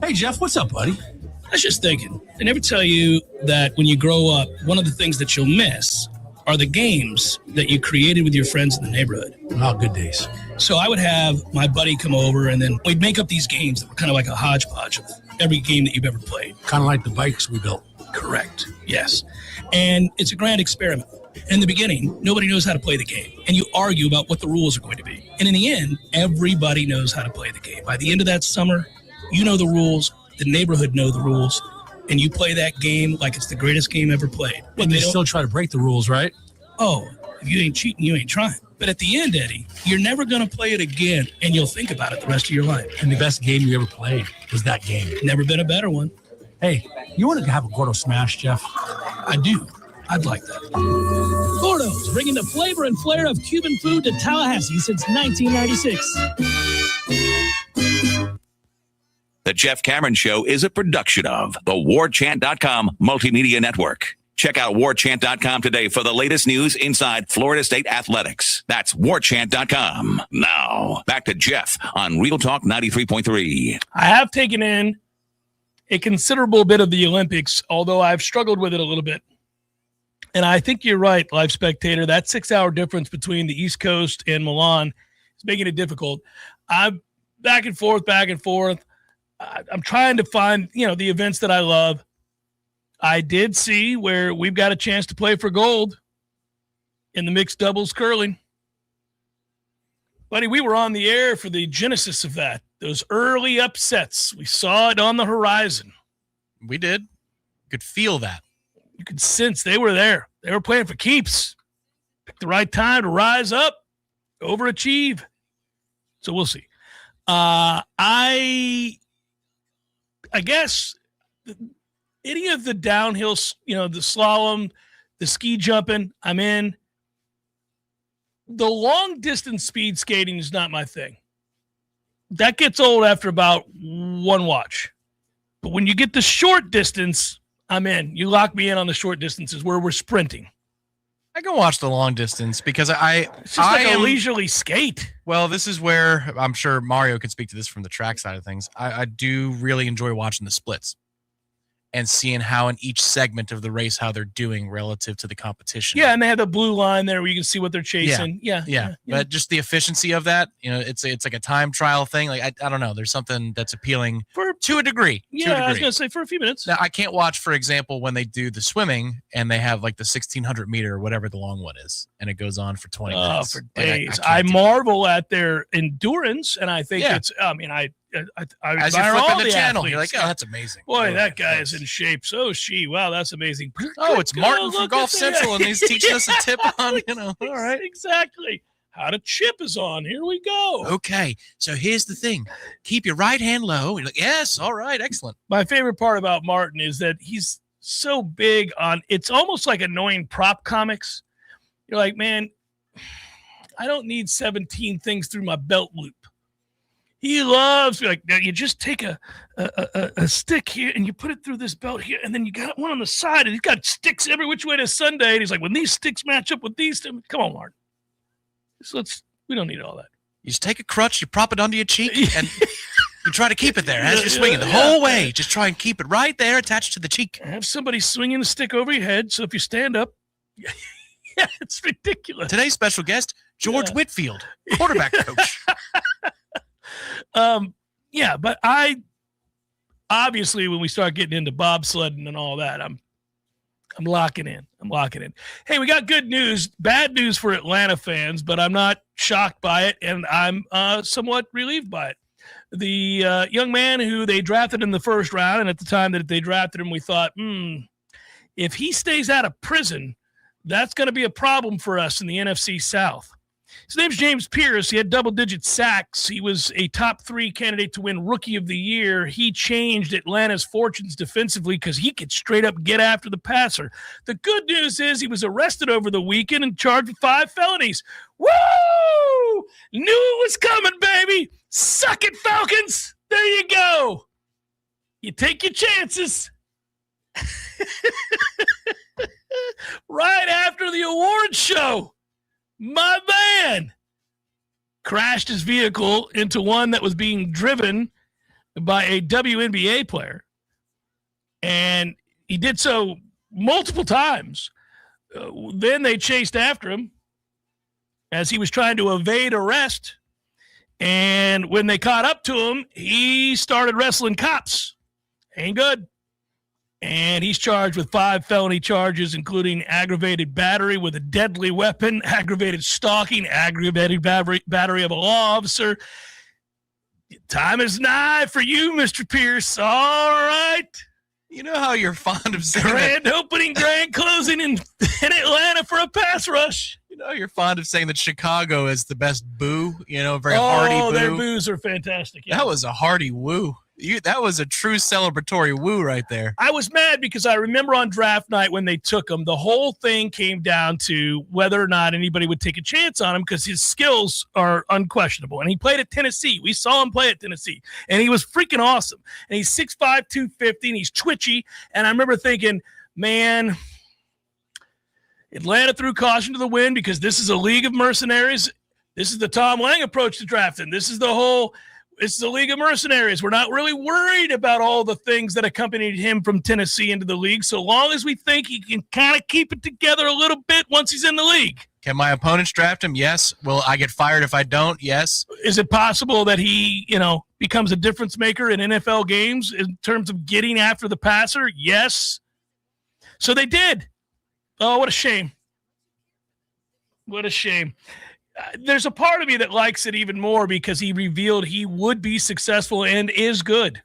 Hey, Jeff, what's up, buddy? I was just thinking, they never tell you that when you grow up, one of the things that you'll miss are the games that you created with your friends in the neighborhood. Oh, good days. So I would have my buddy come over, and then we'd make up these games that were kind of like a hodgepodge of every game that you've ever played. Kind of like the bikes we built. Correct, yes. And it's a grand experiment. In the beginning, nobody knows how to play the game, and you argue about what the rules are going to be. And in the end, everybody knows how to play the game. By the end of that summer, you know the rules, the neighborhood know the rules, and you play that game like it's the greatest game ever played. And they still try to break the rules, right? Oh, if you ain't cheating, you ain't trying. But at the end, Eddie, you're never going to play it again, and you'll think about it the rest of your life. And the best game you ever played was that game. Never been a better one. Hey, you want to have a Gordo Smash, Jeff? I do. I'd like that. Gordo's, bringing the flavor and flair of Cuban food to Tallahassee since 1996. The Jeff Cameron Show is a production of the Warchant.com Multimedia Network. Check out Warchant.com today for the latest news inside Florida State athletics. That's Warchant.com. Now, back to Jeff on Real Talk 93.3. I have taken in a considerable bit of the Olympics, although I've struggled with it a little bit. And I think you're right, live spectator. That 6-hour difference between the East Coast and Milan is making it difficult. I'm back and forth. I'm trying to find, the events that I love. I did see where we've got a chance to play for gold in the mixed doubles curling. Buddy, we were on the air for the genesis of that. Those early upsets. We saw it on the horizon. We did. You could feel that. You could sense they were there. They were playing for keeps. Picked the right time to rise up, overachieve. So we'll see. I guess any of the downhill, the slalom, the ski jumping, I'm in. The long distance speed skating is not my thing. That gets old after about one watch. But when you get the short distance, I'm in. You lock me in on the short distances where we're sprinting. I can watch the long distance because it's just like a leisurely skate. Well, this is where I'm sure Mario could speak to this from the track side of things. I do really enjoy watching the splits and seeing how in each segment of the race, how they're doing relative to the competition. Yeah, and they have the blue line there where you can see what they're chasing. Yeah. But just the efficiency of that, it's like a time trial thing. Like, I don't know. There's something that's appealing to a degree. Yeah, I was going to say for a few minutes. Now, I can't watch, for example, when they do the swimming and they have like the 1,600 meter or whatever the long one is, and it goes on for 20 minutes. For days. I marvel at their endurance, and I think it's, I as you're flipping the channel, athletes. you're like, oh, that's amazing. Boy, that guy is in shape. So is she. Wow, that's amazing. Oh, it's Martin from Golf Central, and he's teaching us a tip on, All right, exactly. How to chip is on. Here we go. Okay, so here's the thing. Keep your right hand low. You're like, yes, all right, excellent. My favorite part about Martin is that he's so big on, it's almost like annoying prop comics. You're like, man, I don't need 17 things through my belt loop. He loves, like, you just take a stick here and you put it through this belt here, and then you got one on the side, and he's got sticks every which way to Sunday. And he's like, when these sticks match up with these, come on, Martin. So let's We don't need all that. You just take a crutch, you prop it under your cheek, and you try to keep it there as you're swinging the whole way. Just try and keep it right there attached to the cheek. Have somebody swinging the stick over your head, so if you stand up, yeah, it's ridiculous. Today's special guest, George Whitfield, quarterback coach. Yeah, but I obviously when we start getting into bobsledding and all that, I'm locking in. Hey, we got good news, bad news for Atlanta fans, but I'm not shocked by it, and I'm somewhat relieved by it. The young man who they drafted in the first round, and at the time that they drafted him, we thought, if he stays out of prison, that's going to be a problem for us in the NFC South. His name's James Pierce. He had double-digit sacks. He was a top 3 candidate to win Rookie of the Year. He changed Atlanta's fortunes defensively because he could straight up get after the passer. The good news is he was arrested over the weekend and charged with 5 felonies. Woo! Knew it was coming, baby. Suck it, Falcons. There you go. You take your chances. Right after the awards show, my man crashed his vehicle into one that was being driven by a WNBA player. And he did so multiple times. Then they chased after him as he was trying to evade arrest. And when they caught up to him, he started wrestling cops. Ain't good. And he's charged with 5 felony charges, including aggravated battery with a deadly weapon, aggravated stalking, aggravated battery of a law officer. Time is nigh for you, Mr. Pierce. All right. You know how you're fond of saying grand opening, grand closing in Atlanta for a pass rush. You know you're fond of saying that Chicago is the best boo. Very hearty boo. Oh, their boos are fantastic. Yeah. That was a hearty woo. That was a true celebratory woo right there. I was mad because I remember on draft night when they took him, the whole thing came down to whether or not anybody would take a chance on him because his skills are unquestionable. And he played at Tennessee. We saw him play at Tennessee. And he was freaking awesome. And he's 6'5", 250, and he's twitchy. And I remember thinking, man, Atlanta threw caution to the wind because this is a league of mercenaries. This is the Tom Lang approach to drafting. This is it's the League of Mercenaries. We're not really worried about all the things that accompanied him from Tennessee into the league, so long as we think he can kind of keep it together a little bit once he's in the league. Can my opponents draft him? Yes. Will I get fired if I don't? Yes. Is it possible that he, becomes a difference maker in NFL games in terms of getting after the passer? Yes. So they did. Oh, what a shame. What a shame. There's a part of me that likes it even more because he revealed he would be successful and is good.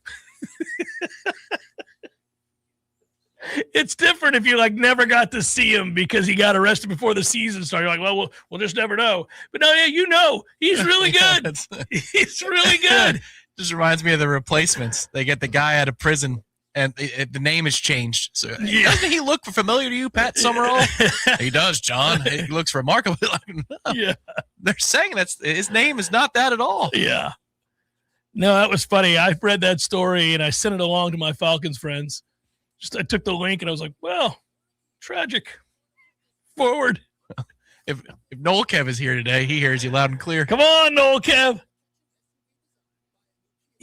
It's different if you never got to see him because he got arrested before the season started. You're like, well, we'll just never know. But no, yeah, he's really good. He's really good. Just reminds me of The Replacements. They get the guy out of prison and the name has changed. So doesn't he look familiar to you, Pat Summerall? He does, John. He looks remarkably like him. Yeah. They're saying his name is not that at all. Yeah. No, that was funny. I read that story and I sent it along to my Falcons friends. I took the link and I was like, well, tragic. Forward. If Noel Kev is here today, he hears you loud and clear. Come on, Noel Kev.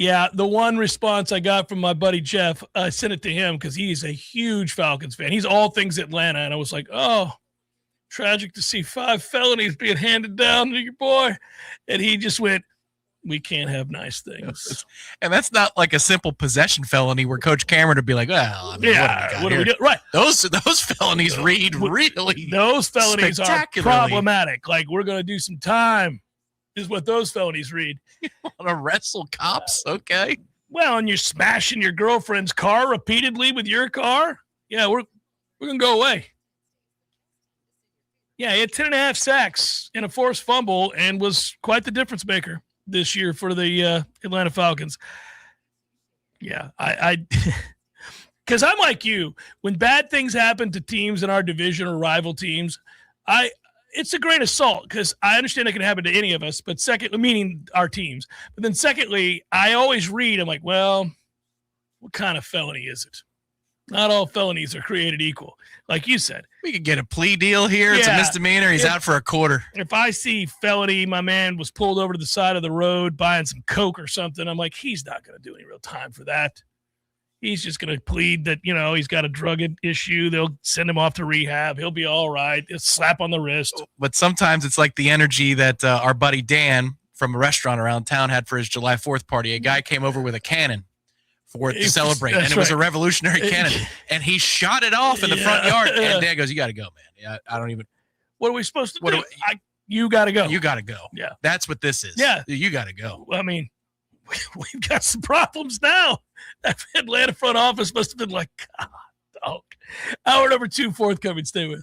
Yeah, the one response I got from my buddy Jeff, I sent it to him because he's a huge Falcons fan. He's all things Atlanta. And I was like, oh, tragic to see 5 felonies being handed down to your boy. And he just went, we can't have nice things. And that's not like a simple possession felony where Coach Cameron would be like, well, what do we do? Right. Those felonies read really those felonies are problematic. Like, we're going to do some time is what those felonies read. You want to wrestle cops? Okay. Well, and you're smashing your girlfriend's car repeatedly with your car? Yeah, we're going to go away. Yeah, he had 10.5 sacks and a forced fumble and was quite the difference maker this year for the Atlanta Falcons. Yeah, I because I'm like you. When bad things happen to teams in our division or rival teams, it's a grain of salt because I understand it can happen to any of us, but meaning our teams. But then secondly, I always read, I'm like, well, what kind of felony is it? Not all felonies are created equal. Like you said. We could get a plea deal here. It's a misdemeanor. He's out for a quarter. If I see felony, my man was pulled over to the side of the road buying some Coke or something, I'm like, he's not going to do any real time for that. He's just going to plead that, he's got a drug issue. They'll send him off to rehab. He'll be all right. It's slap on the wrist. But sometimes it's like the energy that our buddy Dan from a restaurant around town had for his July 4th party. A guy came over with a cannon for it to celebrate, and it was a revolutionary cannon, and he shot it off in the front yard, and Dan goes, you got to go, man. Yeah, I don't even. What are we supposed to do? You got to go. You got to go. Yeah. That's what this is. Yeah. You got to go. I mean, we've got some problems now. That Atlanta front office must have been like, God, dog. Hour number 2, forthcoming. Stay with.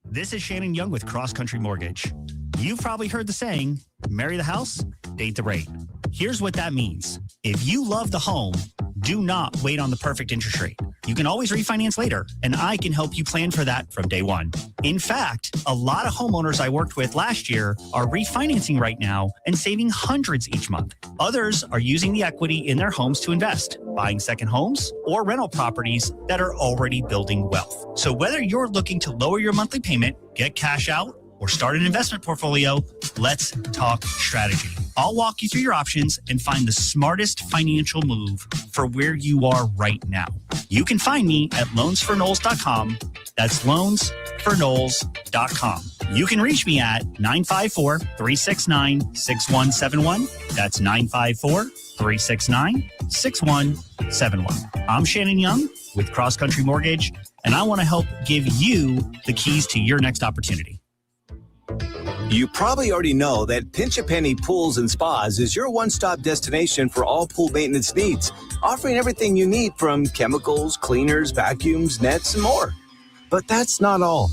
This is Shannon Young with Cross Country Mortgage. You've probably heard the saying, marry the house, date the rate. Here's what that means. If you love the home, do not wait on the perfect interest rate. You can always refinance later, and I can help you plan for that from day one. In fact, a lot of homeowners I worked with last year are refinancing right now and saving hundreds each month. Others are using the equity in their homes to invest, buying second homes or rental properties that are already building wealth. So whether you're looking to lower your monthly payment, get cash out, or start an investment portfolio, let's talk strategy. I'll walk you through your options and find the smartest financial move for where you are right now. You can find me at loansforknowles.com. That's loansforknowles.com. You can reach me at 954-369-6171. That's 954-369-6171. I'm Shannon Young with Cross Country Mortgage, and I want to help give you the keys to your next opportunity. You probably already know that Pinch a Penny Pools and Spas is your one-stop destination for all pool maintenance needs, offering everything you need from chemicals, cleaners, vacuums, nets, and more. But that's not all.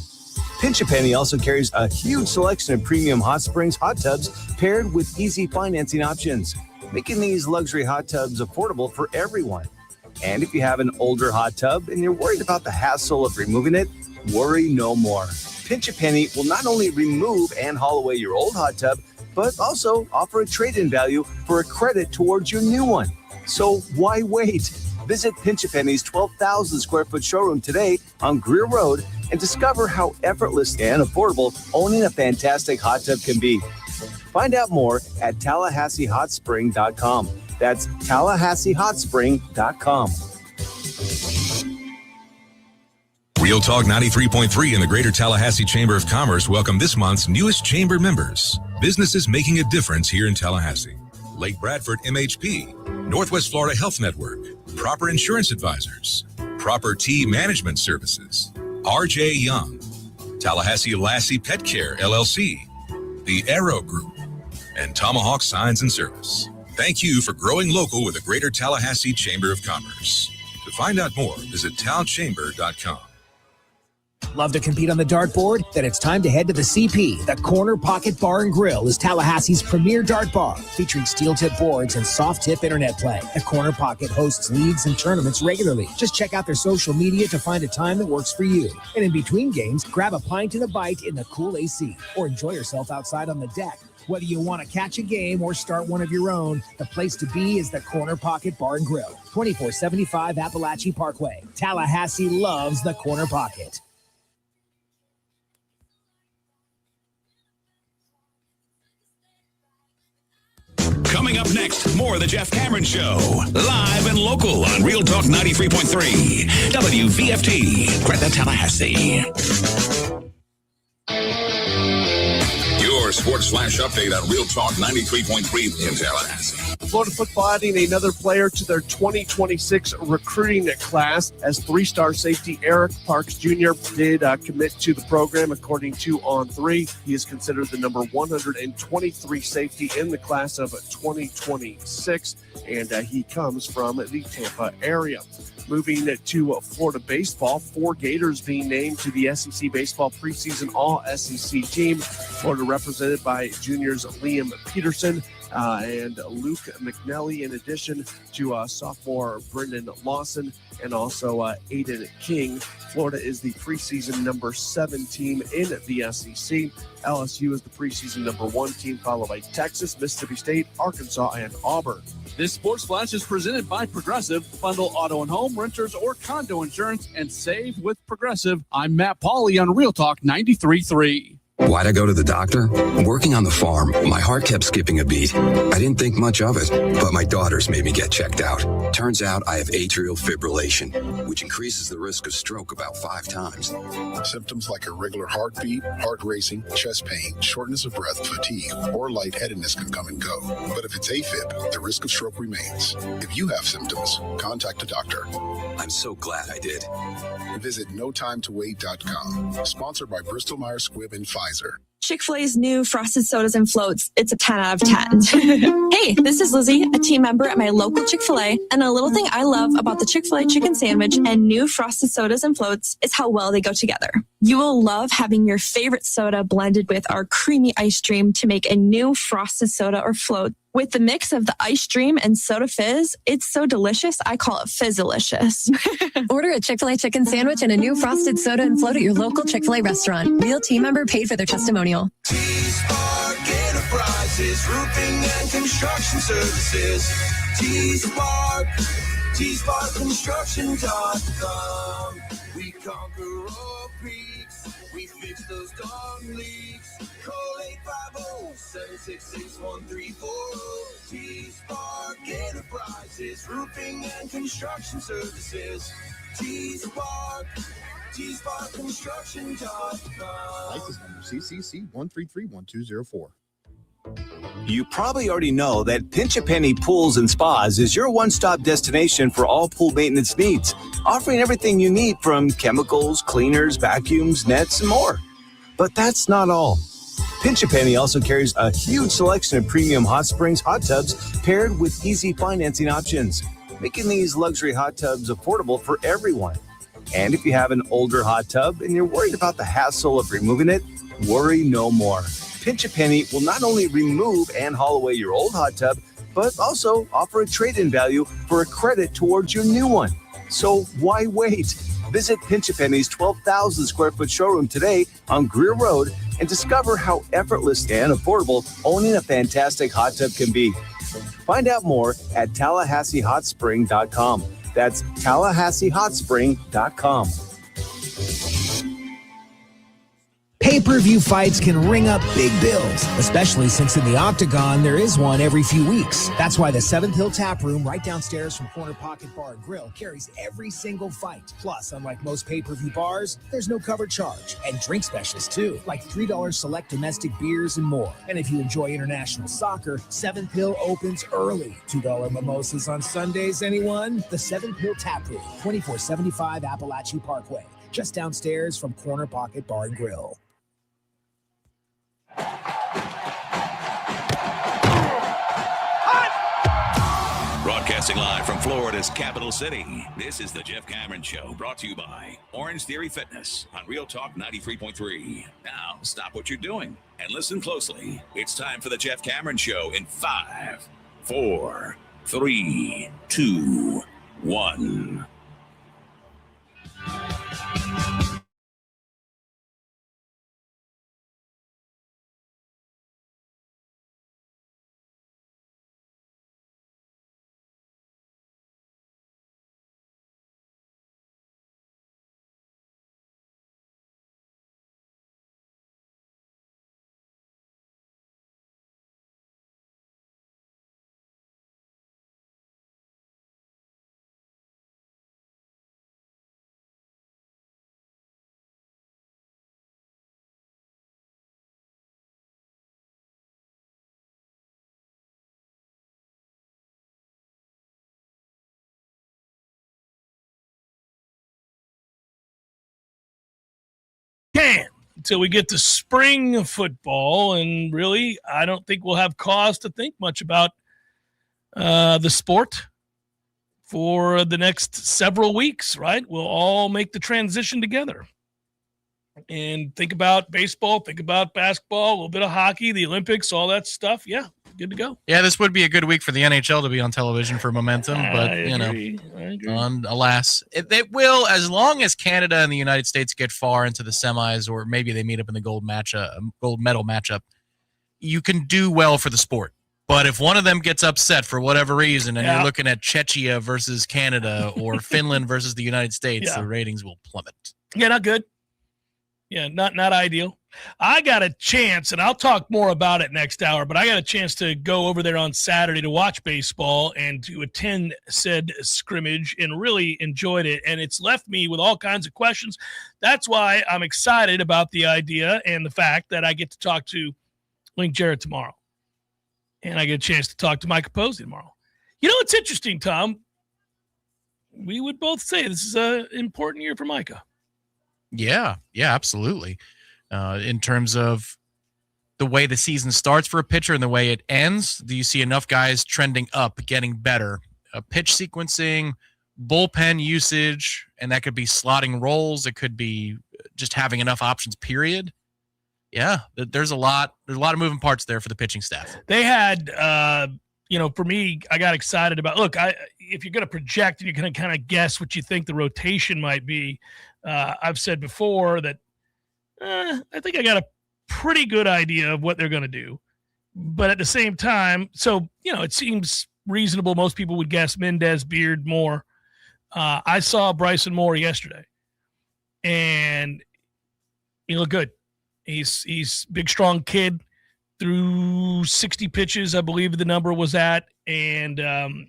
Pinch a Penny also carries a huge selection of premium hot springs hot tubs paired with easy financing options, making these luxury hot tubs affordable for everyone. And if you have an older hot tub and you're worried about the hassle of removing it, worry no more. Pinch a Penny will not only remove and haul away your old hot tub, but also offer a trade-in value for a credit towards your new one. So why wait? Visit Pinch a Penny's 12,000 square foot showroom today on Greer Road and discover how effortless and affordable owning a fantastic hot tub can be. Find out more at TallahasseeHotSpring.com. That's TallahasseeHotSpring.com. Real Talk 93.3 and the Greater Tallahassee Chamber of Commerce welcome this month's newest chamber members. Businesses making a difference here in Tallahassee. Lake Bradford MHP, Northwest Florida Health Network, Proper Insurance Advisors, Proper Tea Management Services, RJ Young, Tallahassee Lassie Pet Care LLC, the Arrow Group, and Tomahawk Signs and Service. Thank you for growing local with the Greater Tallahassee Chamber of Commerce. To find out more, visit talchamber.com. Love to compete on the dartboard? Then it's time to head to the CP. The Corner Pocket Bar and Grill is Tallahassee's premier dart bar, featuring steel tip boards and soft tip internet play. The Corner Pocket hosts leagues and tournaments regularly. Just check out their social media to find a time that works for you. And in between games, grab a pint and a bite in the cool AC, or enjoy yourself outside on the deck. Whether you want to catch a game or start one of your own, the place to be is the Corner Pocket Bar and Grill, 2475 Appalachie Parkway. Tallahassee loves the Corner Pocket. Coming up next, more of the Jeff Cameron Show. Live and local on Real Talk 93.3. WVFT, Greta, Tallahassee. Your Sports Flash update on Real Talk 93.3 in Tallahassee. Florida football adding another player to their 2026 recruiting class as three-star safety Eric Parks Jr. did commit to the program, according to On3. He is considered the number 123 safety in the class of 2026, and he comes from the Tampa area. Moving to Florida baseball, 4 Gators being named to the SEC baseball preseason all-SEC team. Florida represented by juniors Liam Peterson, and Luke McNally, in addition to sophomore Brendan Lawson and also Aiden King. Florida is the preseason number 7 team in the SEC. LSU is the preseason number 1 team, followed by Texas, Mississippi State, Arkansas, and Auburn. This Sports Flash is presented by Progressive. Bundle auto and home, renters, or condo insurance and save with Progressive. I'm Matt Pauley on Real Talk 93.3. Why'd I go to the doctor? Working on the farm, my heart kept skipping a beat. I didn't think much of it, but my daughters made me get checked out. Turns out I have atrial fibrillation, which increases the risk of stroke about 5 times. Symptoms like irregular heartbeat, heart racing, chest pain, shortness of breath, fatigue, or lightheadedness can come and go. But if it's AFib, the risk of stroke remains. If you have symptoms, contact a doctor. I'm so glad I did. Visit notimetowait.com. Sponsored by Bristol-Myers Squibb and Pfizer. Chick-fil-A's new frosted sodas and floats. It's a 10 out of 10. Hey, this is Lizzie, a team member at my local Chick-fil-A. And a little thing I love about the Chick-fil-A chicken sandwich and new frosted sodas and floats is how well they go together. You will love having your favorite soda blended with our creamy ice stream to make a new frosted soda or float. With the mix of the ice stream and soda fizz, it's so delicious, I call it Fizzalicious. Order a Chick-fil-A chicken sandwich and a new frosted soda and float at your local Chick-fil-A restaurant. Real team member paid for their testimonial. T-Spark Enterprises, roofing and construction services. T-Spark, T-SparkConstruction.com. We conquer all peaks, we fix those darn leaks. Call 850-766-1340. T-Spark Enterprises, roofing and construction services. T-Spark, T-SparkConstruction.com. License number CCC 1331204. You probably already know that Pinch a Penny Pools and Spas is your one-stop destination for all pool maintenance needs, offering everything you need from chemicals, cleaners, vacuums, nets, and more. But that's not all. Pinch a Penny also carries a huge selection of premium hot springs hot tubs paired with easy financing options, making these luxury hot tubs affordable for everyone. And if you have an older hot tub and you're worried about the hassle of removing it, worry no more. Pinch a Penny will not only remove and haul away your old hot tub, but also offer a trade-in value for a credit towards your new one. So why wait? Visit Pinch a Penny's 12,000 square foot showroom today on Greer Road and discover how effortless and affordable owning a fantastic hot tub can be. Find out more at TallahasseeHotSpring.com. That's TallahasseeHotSpring.com. Pay-per-view fights can ring up big bills, especially since in the Octagon, there is one every few weeks. That's why the 7th Hill Tap Room right downstairs from Corner Pocket Bar and Grill carries every single fight. Plus, unlike most pay-per-view bars, there's no cover charge. And drink specials, too, like $3 select domestic beers and more. And if you enjoy international soccer, 7th Hill opens early. $2 mimosas on Sundays, anyone? The 7th Hill Tap Room, 2475 Appalachia Parkway, just downstairs from Corner Pocket Bar and Grill. Broadcasting live from Florida's capital city, this is the Jeff Cameron Show, brought to you by Orange Theory Fitness on Real Talk 93.3. Now, stop what you're doing and listen closely. It's time for the Jeff Cameron Show in 5, 4, 3, 2, 1. Until we get to spring football, and really, I don't think we'll have cause to think much about the sport for the next several weeks, right? We'll all make the transition together and think about baseball, think about basketball, a little bit of hockey, the Olympics, all that stuff. Yeah, good to go. Yeah, this would be a good week for the NHL to be on television for momentum, but I agree. alas, it will, as long as Canada and the United States get far into the semis, or maybe they meet up in the gold medal matchup. You can do well for the sport. But if one of them gets upset for whatever reason, and you're looking at Czechia versus Canada or Finland versus the United States, the ratings will plummet. Yeah, not good. Yeah, not ideal. I got a chance, and I'll talk more about it next hour, but I got a chance to go over there on Saturday to watch baseball and to attend said scrimmage and really enjoyed it. And it's left me with all kinds of questions. That's why I'm excited about the idea and the fact that I get to talk to Link Jarrett tomorrow. And I get a chance to talk to Micah Posey tomorrow. You know, it's interesting, Tom. We would both say this is an important year for Micah. Yeah, absolutely. In terms of the way the season starts for a pitcher and the way it ends, do you see enough guys trending up, getting better? Pitch sequencing, bullpen usage, and that could be slotting roles. It could be just having enough options, period. Yeah, there's a lot of moving parts there for the pitching staff. They had, for me, I got excited about, if you're going to project and you're going to kind of guess what you think the rotation might be, I've said before that I think I got a pretty good idea of what they're going to do. But at the same time, it seems reasonable. Most people would guess Mendez, Beard, Moore. I saw Bryson Moore yesterday, and he looked good. He's big, strong kid, threw 60 pitches, I believe the number was at, and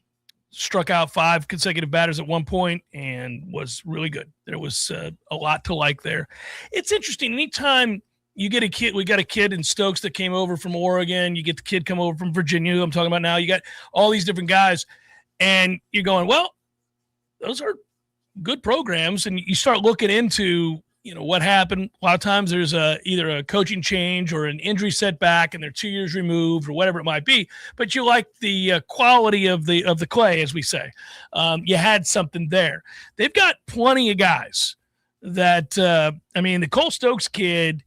struck out 5 consecutive batters at one point and was really good. There was a lot to like there. It's interesting. Anytime you get a kid, we got a kid in Stokes that came over from Oregon. You get the kid come over from Virginia, who I'm talking about now. You got all these different guys, and you're going, well, those are good programs. And you start looking into what happened. A lot of times there's either a coaching change or an injury setback, and they're 2 years removed or whatever it might be. But you like the quality of the clay, as we say. You had something there. They've got plenty of guys that, the Cole Stokes kid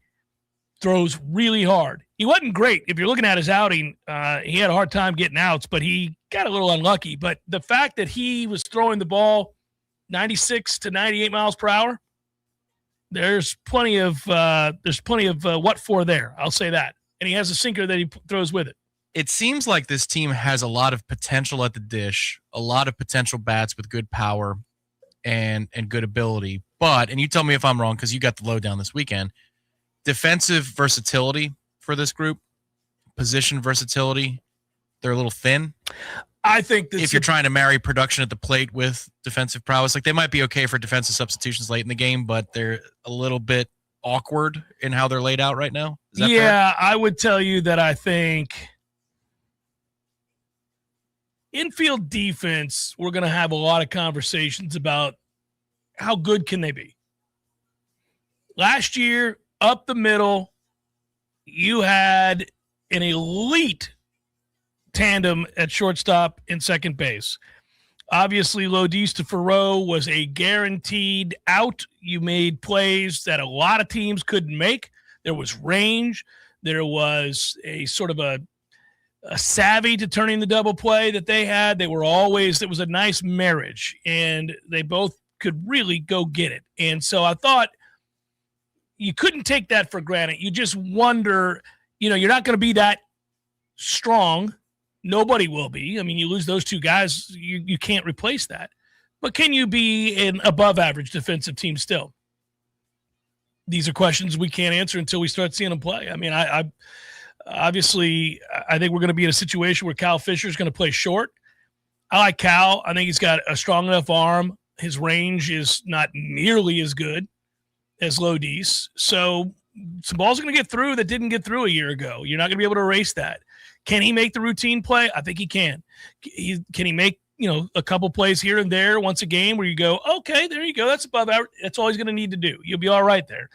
throws really hard. He wasn't great. If you're looking at his outing, he had a hard time getting outs, but he got a little unlucky. But the fact that he was throwing the ball 96 to 98 miles per hour, there's plenty of what for there. I'll say that. And he has a sinker that he throws with it. It seems like this team has a lot of potential at the dish, a lot of potential bats with good power and good ability. But, and you tell me if I'm wrong because you got the lowdown this weekend, defensive versatility for this group, position versatility, they're a little thin. I think that if you're trying to marry production at the plate with defensive prowess, like they might be okay for defensive substitutions late in the game, but they're a little bit awkward in how they're laid out right now. Is that fair? I would tell you that I think infield defense, we're going to have a lot of conversations about how good can they be. Last year, up the middle, you had an elite tandem at shortstop and second base. Obviously, Lodis to Ferreau was a guaranteed out. You made plays that a lot of teams couldn't make. There was range. There was a sort of a savvy to turning the double play that they had. It was a nice marriage, and they both could really go get it. And so I thought you couldn't take that for granted. You just wonder, you're not going to be that strong. Nobody will be. I mean, you lose those two guys, you can't replace that. But can you be an above-average defensive team still? These are questions we can't answer until we start seeing them play. I mean, I obviously think we're going to be in a situation where Cal Fisher is going to play short. I like Cal. I think he's got a strong enough arm. His range is not nearly as good as Lodis. So some balls are going to get through that didn't get through a year ago. You're not going to be able to erase that. Can he make the routine play? I think he can. Can he make, a couple plays here and there once a game where you go, okay, there you go. That's above average. That's all he's going to need to do. You'll be all right there.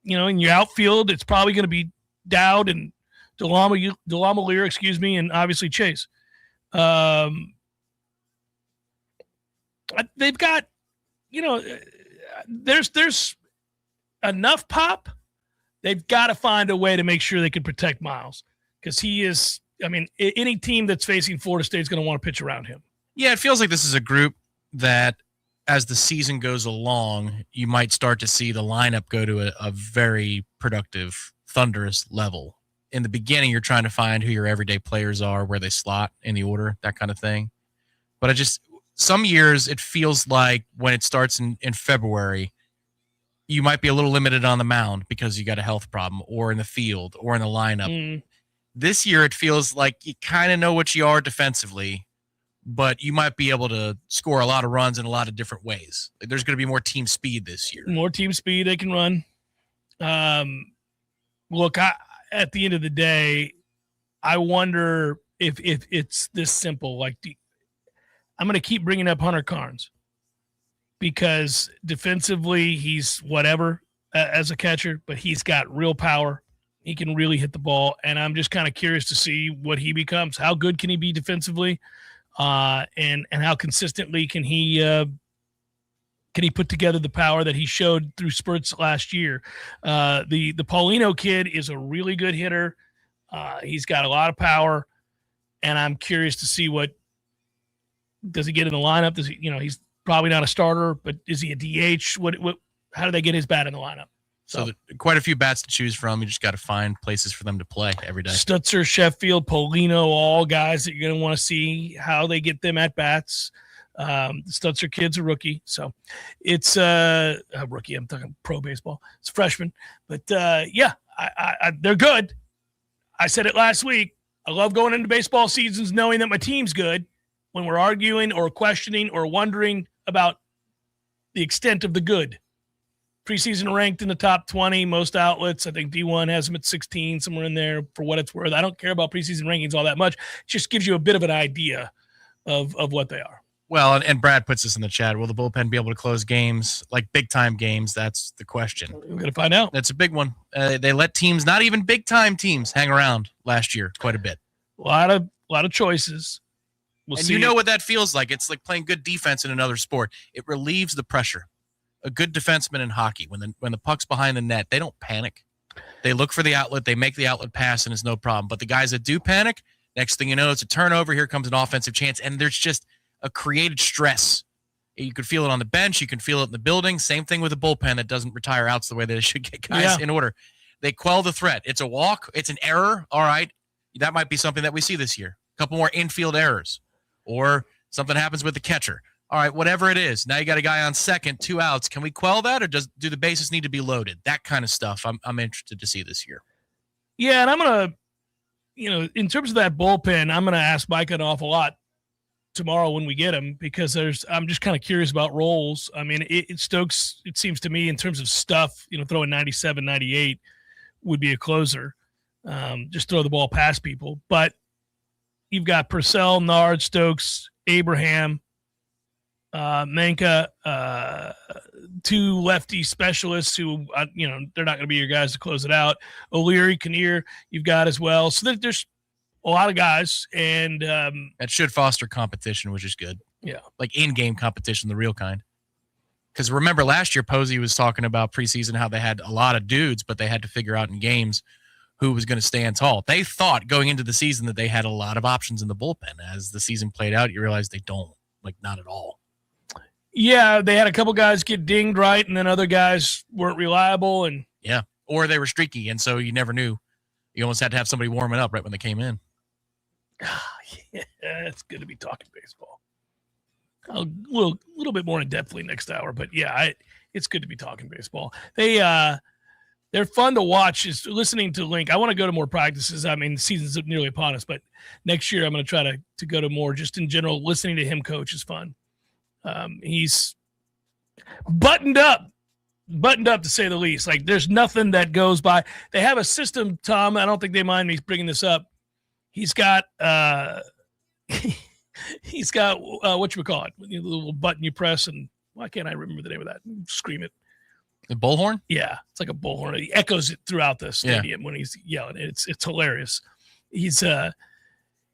In your outfield, it's probably going to be Dowd and Delamolier, and obviously Chase. They've got, there's enough pop. They've got to find a way to make sure they can protect Miles, because he is I mean, any team that's facing Florida State is going to want to pitch around him. Yeah, it feels like this is a group that, as the season goes along, you might start to see the lineup go to a very productive, thunderous level. In the beginning, you're trying to find who your everyday players are, where they slot in the order, that kind of thing. But some years it feels like when it starts in February, you might be a little limited on the mound because you got a health problem, or in the field, or in the lineup. This year, it feels like you kind of know what you are defensively, but you might be able to score a lot of runs in a lot of different ways. Like, there's going to be more team speed this year. More team speed they can run. Look, at the end of the day, I wonder if it's this simple. Like, I'm going to keep bringing up Hunter Carnes because defensively he's whatever as a catcher, but he's got real power. He can really hit the ball, and I'm just kind of curious to see what he becomes. How good can he be defensively, and how consistently can he put together the power that he showed through spurts last year? The Paulino kid is a really good hitter. He's got a lot of power, and I'm curious to see what does he get in the lineup. Does he, he's probably not a starter, but is he a DH? How do they get his bat in the lineup? So quite a few bats to choose from. You just got to find places for them to play every day. Stutzer, Sheffield, Paulino, all guys that you're going to want to see how they get them at bats. The Stutzer kid's a rookie, so it's a rookie. I'm talking pro baseball. It's a freshman, but yeah, they're good. I said it last week. I love going into baseball seasons knowing that my team's good. When we're arguing or questioning or wondering about the extent of the good. Preseason ranked in the top 20, most outlets. I think D1 has them at 16, somewhere in there for what it's worth. I don't care about preseason rankings all that much. It just gives you a bit of an idea of what they are. Well, and Brad puts this in the chat. Will the bullpen be able to close games, like big-time games? That's the question. We're going to find out. That's a big one. They let teams, not even big-time teams, hang around last year quite a bit. A lot of choices. We'll and see. You know what that feels like. It's like playing good defense in another sport. It relieves the pressure. A good defenseman in hockey, when the puck's behind the net, they don't panic. They look for the outlet. They make the outlet pass, and it's no problem. But the guys that do panic, next thing you know, it's a turnover. Here comes an offensive chance, and there's just a created stress. You could feel it on the bench. You can feel it in the building. Same thing with the bullpen that doesn't retire outs the way that it should get guys in order. They quell the threat. It's a walk. It's an error. All right. That might be something that we see this year. A couple more infield errors. Or something happens with the catcher. All right, whatever it is. Now you got a guy on second, 2 outs. Can we quell that, or do the bases need to be loaded? That kind of stuff I'm interested to see this year. Yeah, and I'm going to, in terms of that bullpen, I'm going to ask Mike an awful lot tomorrow when we get him because I'm just kind of curious about roles. I mean, Stokes, it seems to me, in terms of stuff, throwing 97, 98 would be a closer. Just throw the ball past people. But you've got Purcell, Nard, Stokes, Abraham, Manka, two lefty specialists who, they're not going to be your guys to close it out. O'Leary, Kinnear, you've got as well. So there's a lot of guys, and that should foster competition, which is good. Yeah, like in-game competition, the real kind. Because remember last year, Posey was talking about preseason how they had a lot of dudes, but they had to figure out in games who was going to stand tall. They thought going into the season that they had a lot of options in the bullpen. As the season played out, you realize they don't, not at all. Yeah, they had a couple guys get dinged right, and then other guys weren't reliable. And yeah, or they were streaky, and so you never knew. You almost had to have somebody warming up right when they came in. Yeah, it's good to be talking baseball. A little bit more in-depthly next hour, but yeah, it's good to be talking baseball. They're fun to watch. Is listening to Link. I want to go to more practices. I mean, the season's nearly upon us, but next year I'm going to try to go to more. Just in general, listening to him coach is fun. He's buttoned up to say the least. Like, there's nothing that goes by. They have a system, Tom. I don't think they mind me bringing this up. He's got whatchamacallit, the little button you press, and why can't I remember the name of that? Scream it. The bullhorn? Yeah, it's like a bullhorn. He echoes it throughout the stadium when he's yelling. It's hilarious. He's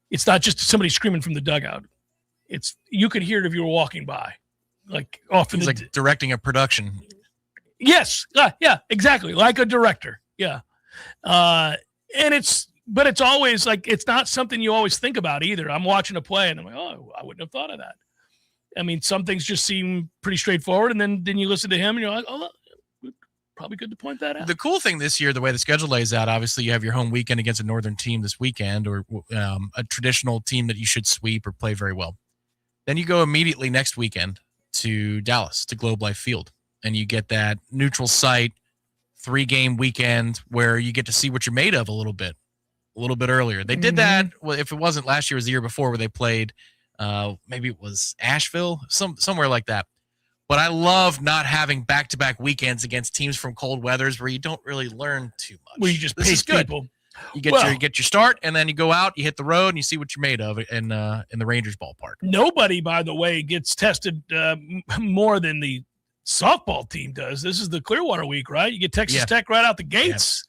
it's not just somebody screaming from the dugout. You could hear it if you were walking by, like often. He's like directing a production. Yes, yeah, exactly, like a director. Yeah, and it's But it's always like, it's not something you always think about either. I'm watching a play and I'm like, oh, I wouldn't have thought of that. I mean, some things just seem pretty straightforward. And then you listen to him and you're like, oh, probably good to point that out. The cool thing this year, the way the schedule lays out, obviously you have your home weekend against a Northern team this weekend, or a traditional team that you should sweep or play very well. Then you go immediately next weekend to Dallas, to Globe Life Field, and you get that neutral site 3-game weekend where you get to see what you're made of a little bit earlier. They did that, well, if it wasn't last year, it was the year before, where they played, maybe it was Asheville, somewhere like that. But I love not having back-to-back weekends against teams from cold weathers where you don't really learn too much. Where you just pace people. You get your start, and then you go out, you hit the road, and you see what you're made of in the Rangers ballpark. Nobody, by the way, gets tested more than the softball team does. This is the Clearwater week, right? You get Texas Tech right out the gates.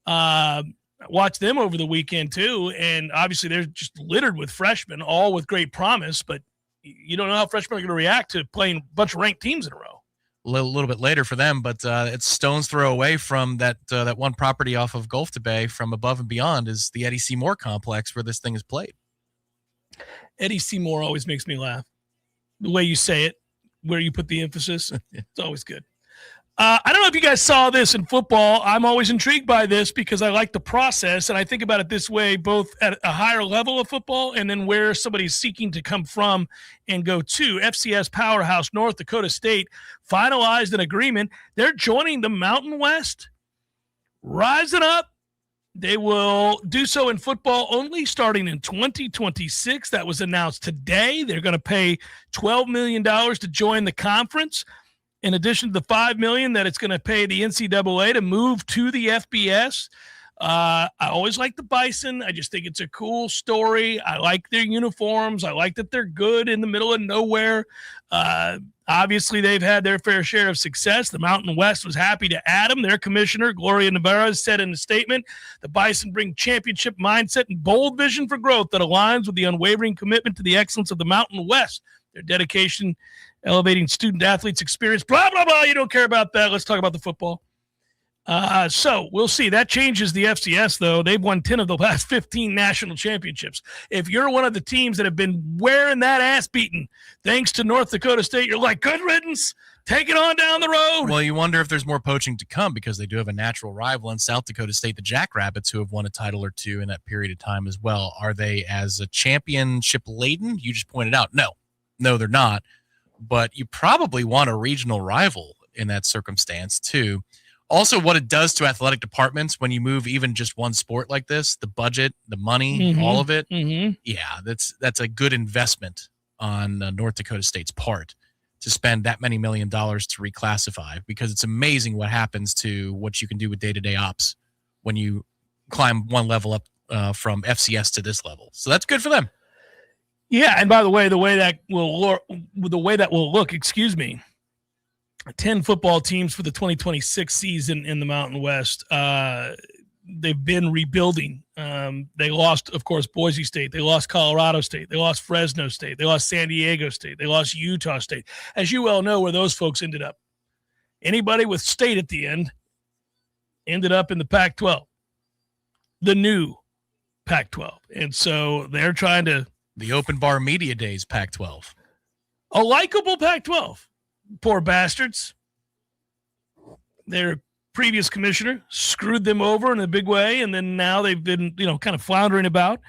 Watch them over the weekend too, and obviously they're just littered with freshmen, all with great promise, but you don't know how freshmen are going to react to playing a bunch of ranked teams in a row. A little bit later for them, but it's stone's throw away from that one property off of Gulf to Bay from Above and Beyond is the Eddie Seymour complex where this thing is played. Eddie Seymour always makes me laugh. The way you say it, where you put the emphasis, it's always good. I don't know if you guys saw this in football. I'm always intrigued by this because I like the process, and I think about it this way, both at a higher level of football and then where somebody's seeking to come from and go to. FCS powerhouse North Dakota State finalized an agreement. They're joining the Mountain West, rising up. They will do so in football only starting in 2026. That was announced today. They're going to pay $12 million to join the conference, in addition to the $5 million that it's going to pay the NCAA to move to the FBS. I always like the Bison. I just think it's a cool story. I like their uniforms. I like that they're good in the middle of nowhere. Obviously, they've had their fair share of success. The Mountain West was happy to add them. Their commissioner, Gloria Navarro, said in a statement, the Bison bring championship mindset and bold vision for growth that aligns with the unwavering commitment to the excellence of the Mountain West. Their dedication, elevating student-athletes' experience, blah, blah, blah. You don't care about that. Let's talk about the football. So we'll see. That changes the FCS, though. They've won 10 of the last 15 national championships. If you're one of the teams that have been wearing that ass beaten thanks to North Dakota State, you're like, good riddance. Take it on down the road. Well, you wonder if there's more poaching to come because they do have a natural rival in South Dakota State, the Jackrabbits, who have won a title or two in that period of time as well. Are they as a championship laden? You just pointed out. No, they're not. But you probably want a regional rival in that circumstance, too. Also, what it does to athletic departments when you move even just one sport like this, the budget, the money, all of it, yeah, that's a good investment on North Dakota State's part to spend that many $1 million to reclassify, because it's amazing what happens to what you can do with day-to-day ops when you climb one level up from FCS to this level. So that's good for them. Yeah, and by the way, the way that will look, 10 football teams for the 2026 season in the Mountain West. They've been rebuilding. They lost, of course, Boise State. They lost Colorado State. They lost Fresno State. They lost San Diego State. They lost Utah State. As you well know, where those folks ended up. Anybody with state at the end ended up in the Pac-12, the new Pac-12. And so they're trying to – the Open Bar Media Days Pac-12. A likable Pac-12. Poor bastards. Their previous commissioner screwed them over in a big way, and then now they've been, kind of floundering about.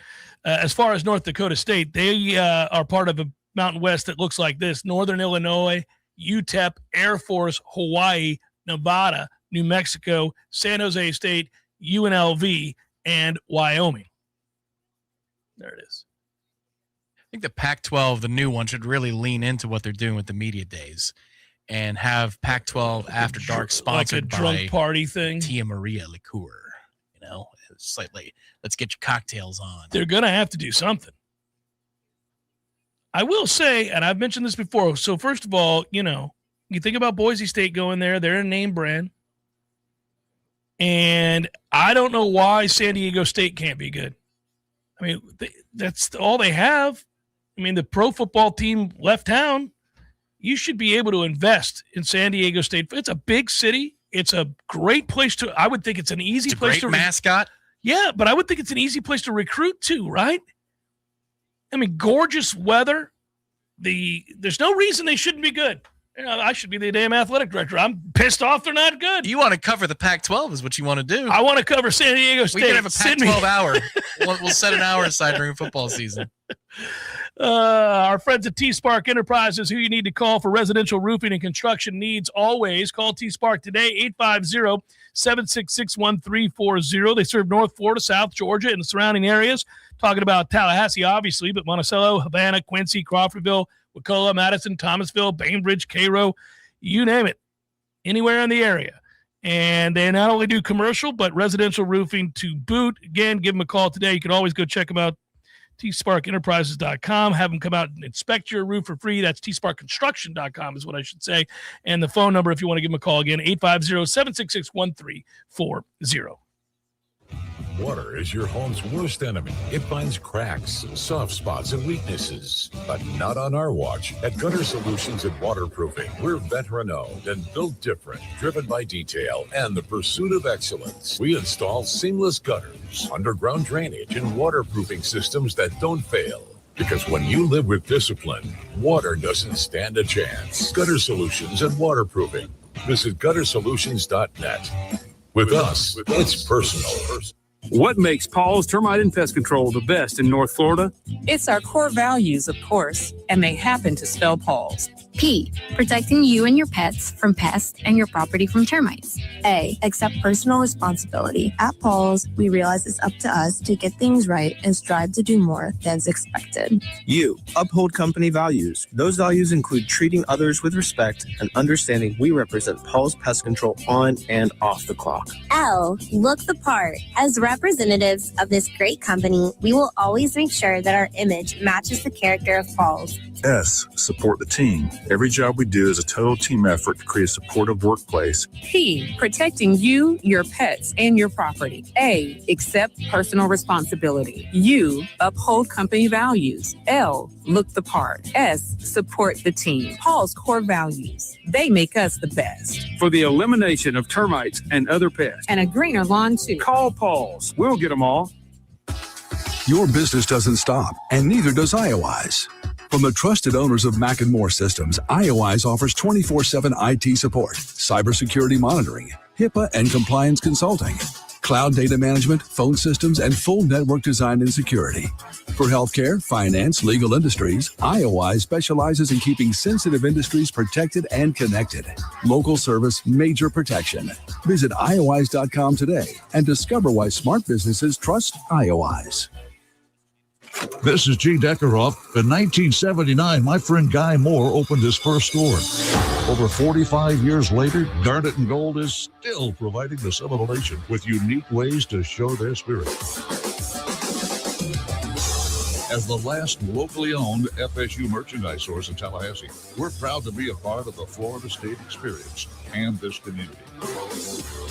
As far as North Dakota State, they are part of a Mountain West that looks like this: Northern Illinois, UTEP, Air Force, Hawaii, Nevada, New Mexico, San Jose State, UNLV, and Wyoming. There it is. I think the Pac-12, the new one, should really lean into what they're doing with the media days and have Pac-12 After Dark sponsored like a drunk party thing. Tia Maria liqueur. It's like, let's get your cocktails on. They're going to have to do something. I will say, and I've mentioned this before, so first of all, you think about Boise State going there. They're a name brand. And I don't know why San Diego State can't be good. I mean, that's all they have. I mean, the pro football team left town. You should be able to invest in San Diego State. It's a big city. It's a great place I would think it's an easy place to. Great mascot. Yeah, but I would think it's an easy place to recruit too, right? I mean, gorgeous weather. There's no reason they shouldn't be good. I should be the damn athletic director. I'm pissed off they're not good. You want to cover the Pac-12 is what you want to do. I want to cover San Diego State. We can have a Pac-12 hour. We'll set an hour aside during football season. Our friends at T-Spark Enterprises, who you need to call for residential roofing and construction needs always. Call T-Spark today, 850-766-1340. They serve North Florida, South Georgia, and the surrounding areas. Talking about Tallahassee, obviously, but Monticello, Havana, Quincy, Crawfordville, Wacola, Madison, Thomasville, Bainbridge, Cairo, you name it, anywhere in the area. And they not only do commercial, but residential roofing to boot. Again, give them a call today. You can always go check them out, tsparkenterprises.com. Have them come out and inspect your roof for free. That's tsparkconstruction.com is what I should say. And the phone number, if you want to give them a call again, 850-766-1340. Water is your home's worst enemy. It finds cracks, soft spots, and weaknesses. But not on our watch. At Gutter Solutions and Waterproofing, we're veteran-owned and built different, driven by detail and the pursuit of excellence. We install seamless gutters, underground drainage, and waterproofing systems that don't fail. Because when you live with discipline, water doesn't stand a chance. Gutter Solutions and Waterproofing. Visit guttersolutions.net. With us, it's personal. What makes Paul's Termite and Pest Control the best in North Florida? It's our core values, of course, and they happen to spell Paul's. P, protecting you and your pets from pests and your property from termites. A, accept personal responsibility. At Paul's, we realize it's up to us to get things right and strive to do more than's expected. U, uphold company values. Those values include treating others with respect and understanding we represent Paul's Pest Control on and off the clock. L, look the part. As representatives of this great company, we will always make sure that our image matches the character of Paul's. S, support the team. Every job we do is a total team effort to create a supportive workplace. P, protecting you, your pets, and your property. A, accept personal responsibility. U, uphold company values. L, look the part. S, support the team. Paul's core values. They make us the best. For the elimination of termites and other pests. And a greener lawn, too. Call Paul's. We'll get them all. Your business doesn't stop, and neither does IOI's. From the trusted owners of Mac & More Systems, IOI's offers 24/7 IT support, cybersecurity monitoring, HIPAA and compliance consulting, cloud data management, phone systems, and full network design and security. For healthcare, finance, legal industries, IOI specializes in keeping sensitive industries protected and connected. Local service, major protection. Visit IOIs.com today and discover why smart businesses trust IOIs. This is G. Deckeroff. In 1979, my friend Guy Moore opened his first store. Over 45 years later, Garnet and Gold is still providing the Seminole Nation with unique ways to show their spirit. As the last locally owned FSU merchandise source in Tallahassee, we're proud to be a part of the Florida State experience and this community.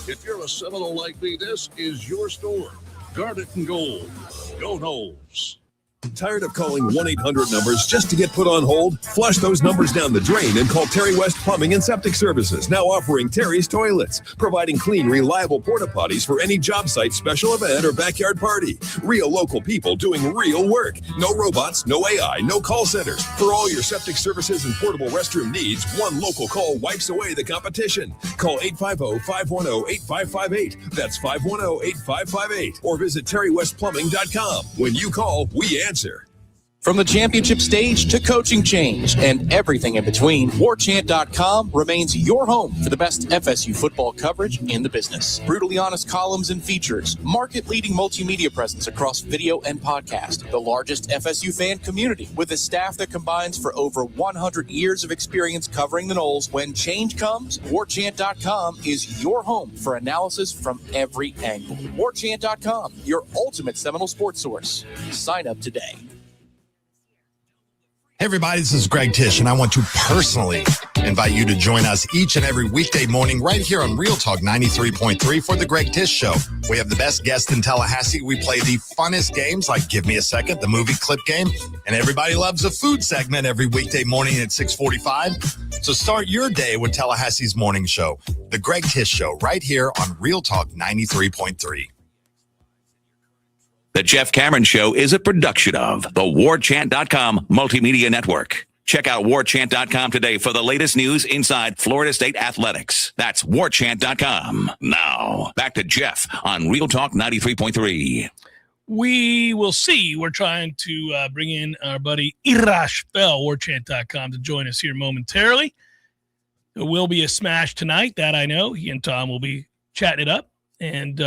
If you're a Seminole like me, this is your store. Garnet and Gold. Go Noles. Tired of calling 1-800 numbers just to get put on hold? Flush those numbers down the drain and call Terry West Plumbing and Septic Services, now offering Terry's Toilets, providing clean, reliable porta potties for any job site, special event, or backyard party. Real local people doing real work. No robots, no AI, no call centers. For all your septic services and portable restroom needs, one local call wipes away the competition. Call 850-510-8558. That's 510-8558. Or visit terrywestplumbing.com. When you call, we answer. From the championship stage to coaching change and everything in between, Warchant.com remains your home for the best FSU football coverage in the business. Brutally honest columns and features, market-leading multimedia presence across video and podcast, the largest FSU fan community with a staff that combines for over 100 years of experience covering the Noles. When change comes, Warchant.com is your home for analysis from every angle. Warchant.com, your ultimate Seminole sports source. Sign up today. Hey everybody, this is Greg Tish, and I want to personally invite you to join us each and every weekday morning right here on Real Talk 93.3 for the Greg Tish Show. We have the best guests in Tallahassee. We play the funnest games like Give Me a Second, the movie clip game, and everybody loves a food segment every weekday morning at 6:45. So start your day with Tallahassee's morning show, the Greg Tish Show, right here on Real Talk 93.3. The Jeff Cameron Show is a production of the Warchant.com Multimedia Network. Check out Warchant.com today for the latest news inside Florida State athletics. That's Warchant.com. Now, back to Jeff on Real Talk 93.3. We will see. We're trying to bring in our buddy Ira Schoffel, Warchant.com, to join us here momentarily. There will be a smash tonight, that I know. He and Tom will be chatting it up, and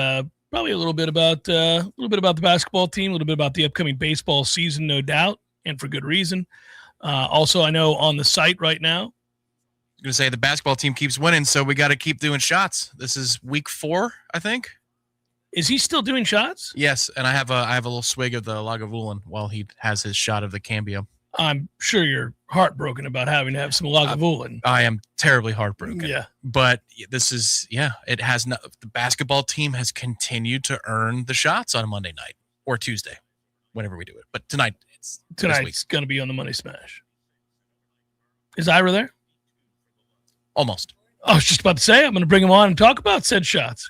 probably a little bit about the basketball team, a little bit about the upcoming baseball season, no doubt, and for good reason. Also, I know on the site right now, I was going to say the basketball team keeps winning, so we got to keep doing shots. This is week 4, I think. Is he still doing shots? Yes, and I have a little swig of the Lagavulin while he has his shot of the Cambio. I'm sure you're heartbroken about having to have some Lagavulin. I am terribly heartbroken. Yeah. But this is, it has not, the basketball team has continued to earn the shots on Monday night or Tuesday, whenever we do it. But tonight's going to be on the Money Smash. Is Ira there? Almost. I was just about to say, I'm going to bring him on and talk about said shots.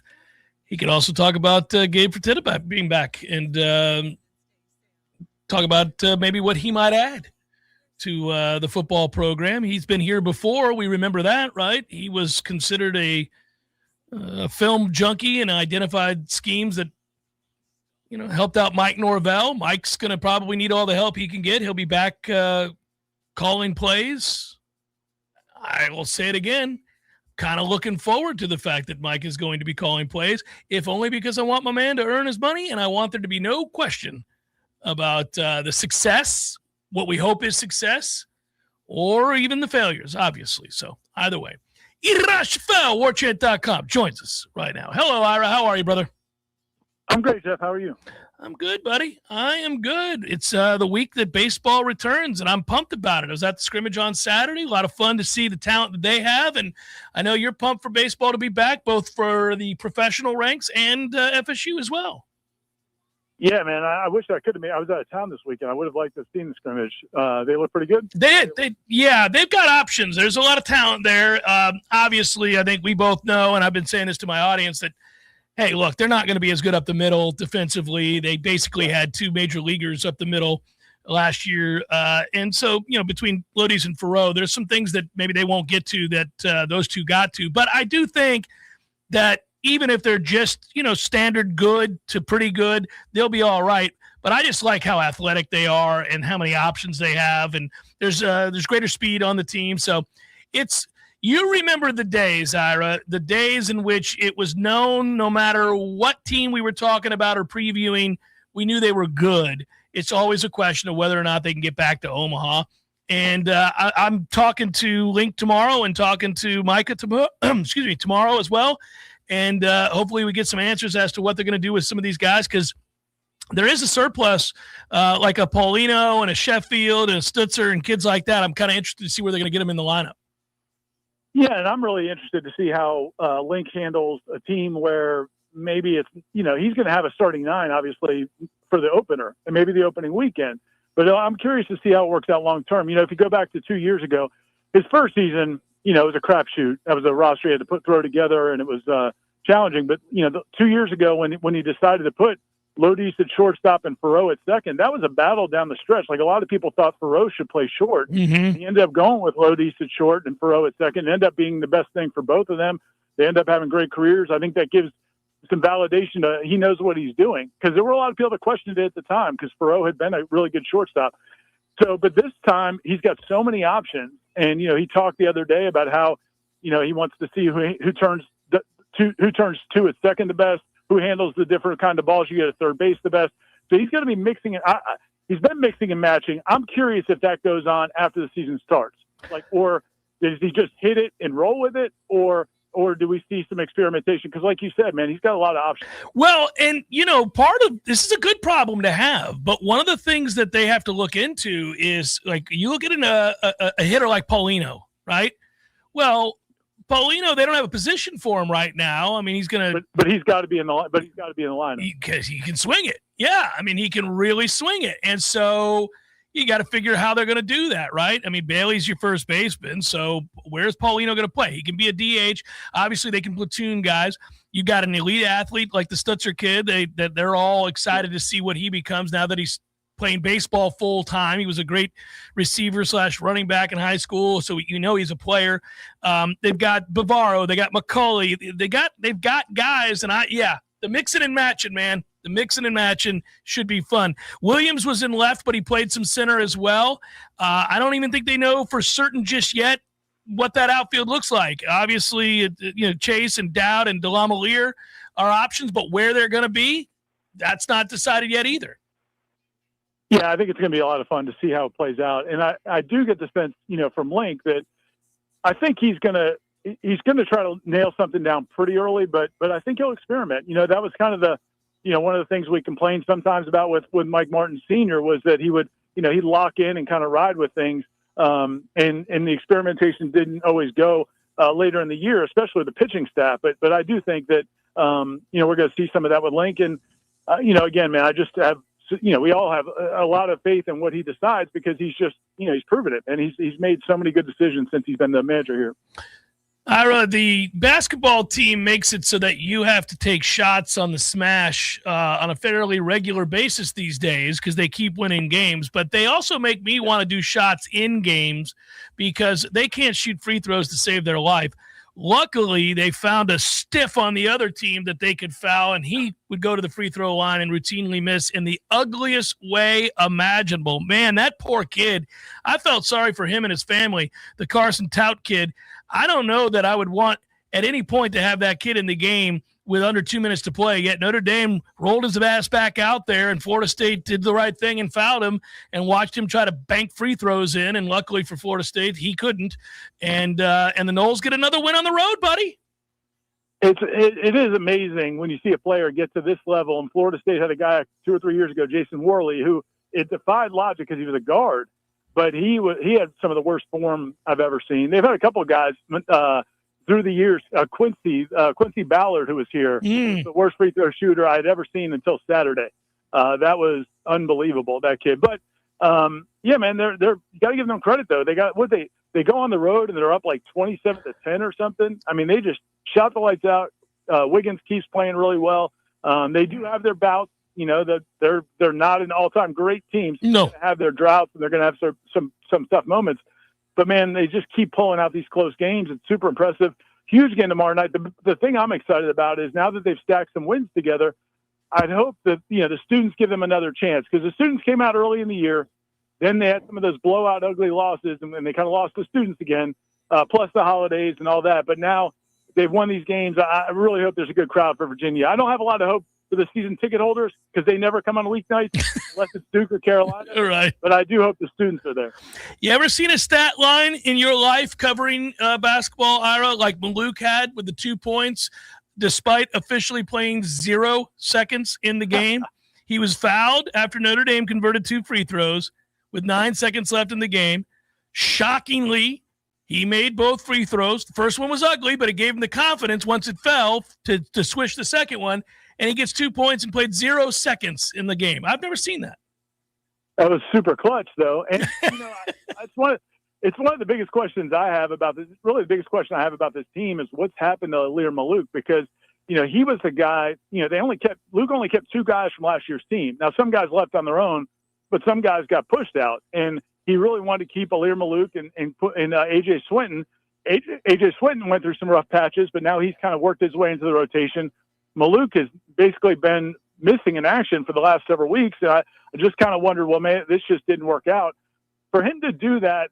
He could also talk about Gabe Fertitta being back and talk about maybe what he might add to the football program. He's been here before. We remember that, right? He was considered a film junkie and identified schemes that helped out Mike Norvell. Mike's going to probably need all the help he can get. He'll be back calling plays. I will say it again. Kind of looking forward to the fact that Mike is going to be calling plays, if only because I want my man to earn his money, and I want there to be no question about the success, what we hope is success, or even the failures, obviously. So either way, Ira Schoffel, Warchant.com, joins us right now. Hello, Ira. How are you, brother? I'm great, Jeff. How are you? I'm good, buddy. I am good. It's the week that baseball returns, and I'm pumped about it. I was at the scrimmage on Saturday. A lot of fun to see the talent that they have, and I know you're pumped for baseball to be back, both for the professional ranks and FSU as well. Yeah, man. I wish I could have made. I was out of town this weekend. I would have liked to have seen the scrimmage. They look pretty good. They've got options. There's a lot of talent there. Obviously, I think we both know, and I've been saying this to my audience, that hey, look, they're not going to be as good up the middle defensively. They basically had 2 major leaguers up the middle last year. And so, between Lodis and Farrow, there's some things that maybe they won't get to that those two got to. But I do think that even if they're just, standard good to pretty good, they'll be all right. But I just like how athletic they are and how many options they have. And there's greater speed on the team. So you remember the days, Ira, the days in which it was known no matter what team we were talking about or previewing, we knew they were good. It's always a question of whether or not they can get back to Omaha. And I'm talking to Link tomorrow and talking to Micah tomorrow as well. And hopefully we get some answers as to what they're going to do with some of these guys, because there is a surplus like a Paulino and a Sheffield and a Stutzer and kids like that. I'm kind of interested to see where they're going to get them in the lineup. Yeah, and I'm really interested to see how Link handles a team where maybe it's, he's going to have a starting 9, obviously, for the opener and maybe the opening weekend. But I'm curious to see how it works out long term. If you go back to 2 years ago, his first season, it was a crapshoot. That was a roster he had to throw together, and it was challenging. But, 2 years ago when he decided to put Lodis at shortstop and Farrow at second, that was a battle down the stretch. Like, a lot of people thought Farrow should play short. Mm-hmm. He ended up going with Lodis at short and Farrow at second. It ended up being the best thing for both of them. They end up having great careers. I think that gives some validation to he knows what he's doing, because there were a lot of people that questioned it at the time because Farrow had been a really good shortstop. So, but this time he's got so many options. And, he talked the other day about how, he wants to see who turns two at second the best, who handles the different kind of balls you get at third base the best. So he's going to be mixing it. He's been mixing and matching. I'm curious if that goes on after the season starts. Or does he just hit it and roll with it? Or do we see some experimentation? Because like you said, man, he's got a lot of options. Well, and, part of this is a good problem to have. But one of the things that they have to look into is, like, you look at a hitter like Paulino, right? Well, Paulino, they don't have a position for him right now. I mean, he's going to, but he's got to be in the lineup because he can swing it. Yeah, I mean, he can really swing it, and so you got to figure how they're going to do that, right? I mean, Bailey's your first baseman, so where's Paulino going to play? He can be a DH. Obviously, they can platoon guys. You got an elite athlete like the Stutzer kid. They're all excited to see what he becomes now that he's playing baseball full time. He was a great receiver / running back in high school, so he's a player. They've got Bavaro, they got McCulley, they've got guys, and the mixing and matching, man. The mixing and matching should be fun. Williams was in left, but he played some center as well. I don't even think they know for certain just yet what that outfield looks like. Obviously, Chase and Dowd and DeLamielleure are options, but where they're going to be, that's not decided yet either. Yeah, I think it's going to be a lot of fun to see how it plays out. And I do get the sense, from Link that I think he's going to try to nail something down pretty early, but I think he'll experiment. That was kind of one of the things we complained sometimes about with Mike Martin Sr. was that he would, he'd lock in and kind of ride with things. And the experimentation didn't always go later in the year, especially with the pitching staff. But I do think that, we're going to see some of that with Lincoln. Again, man, I just have, we all have a lot of faith in what he decides because he's just, he's proven it. And he's made so many good decisions since he's been the manager here. Ira, the basketball team makes it so that you have to take shots on the smash on a fairly regular basis these days because they keep winning games. But they also make me want to do shots in games because they can't shoot free throws to save their life. Luckily, they found a stiff on the other team that they could foul, and he would go to the free throw line and routinely miss in the ugliest way imaginable. Man, that poor kid. I felt sorry for him and his family, the Carson Tout kid. I don't know that I would want at any point to have that kid in the game with under 2 minutes to play. Yet Notre Dame rolled his ass back out there, and Florida State did the right thing and fouled him and watched him try to bank free throws in. And luckily for Florida State, he couldn't. And the Noles get another win on the road, buddy. It is amazing when you see a player get to this level. And Florida State had a guy 2 or 3 years ago, Jason Worley, who it defied logic because he was a guard, but he had some of the worst form I've ever seen. They've had a couple of guys through the years. Quincy Ballard, who was here, was the worst free throw shooter I had ever seen until Saturday. That was unbelievable, that kid. But yeah, man, you got to give them credit though. They go on the road and they're up like 27-10 or something. I mean, they just shot the lights out. Wiggins keeps playing really well. They do have their bouts. That they're not an all-time great team. So no, they're going to have their droughts and they're going to have some tough moments. But man, they just keep pulling out these close games. It's super impressive. Huge game tomorrow night. The thing I'm excited about is now that they've stacked some wins together, I'd hope that the students give them another chance because the students came out early in the year. Then they had some of those blowout, ugly losses, and they kind of lost the students again, plus the holidays and all that. But now they've won these games. I really hope there's a good crowd for Virginia. I don't have a lot of hope for the season ticket holders because they never come on weeknights unless it's Duke or Carolina. All right. But I do hope the students are there. You ever seen a stat line in your life covering basketball, Ira, like Maluk had with the 2 points, despite officially playing 0 seconds in the game? He was fouled after Notre Dame converted 2 free throws with 9 seconds left in the game. Shockingly, he made both free throws. The first one was ugly, but it gave him the confidence once it fell to swish the second one. And he gets 2 points and played 0 seconds in the game. I've never seen that. That was super clutch, though. And it's one of the biggest questions I have about this. Really, the biggest question I have about this team is what's happened to Ira Maluk because he was the guy. Luke only kept 2 guys from last year's team. Now some guys left on their own, but some guys got pushed out, and he really wanted to keep Ira Maluk and AJ Swinton. AJ Swinton went through some rough patches, but now he's kind of worked his way into the rotation. Maluk has basically been missing in action for the last several weeks. And I just kind of wondered, well, man, this just didn't work out. For him to do that,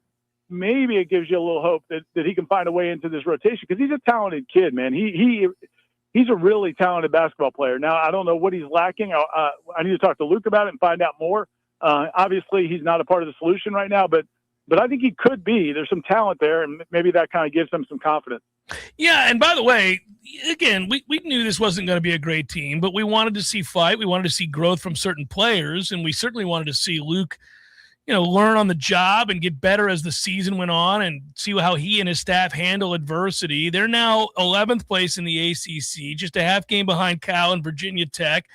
maybe it gives you a little hope that he can find a way into this rotation because he's a talented kid, man. He's a really talented basketball player. Now, I don't know what he's lacking. I need to talk to Luke about it and find out more. Obviously, he's not a part of the solution right now, but I think he could be. There's some talent there, and maybe that kind of gives him some confidence. Yeah, and by the way, again, we knew this wasn't going to be a great team, but we wanted to see fight. We wanted to see growth from certain players, and we certainly wanted to see Luke, learn on the job and get better as the season went on and see how he and his staff handle adversity. They're now 11th place in the ACC, just a half game behind Cal and Virginia Tech,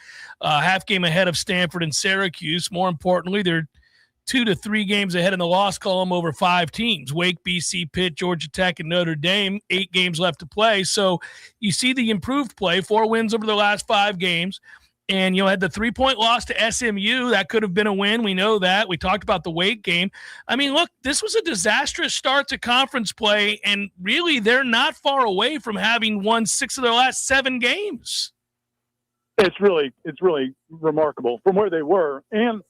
half game ahead of Stanford and Syracuse. More importantly, they're 2 to 3 games ahead in the loss column over 5 teams: Wake, BC, Pitt, Georgia Tech, and Notre Dame. 8 games left to play. So you see the improved play, 4 wins over the last 5 games. And, had the 3-point loss to SMU. That could have been a win. We know that. We talked about the Wake game. I mean, look, this was a disastrous start to conference play, and really they're not far away from having won 6 of their last 7 games. It's really remarkable from where they were. And,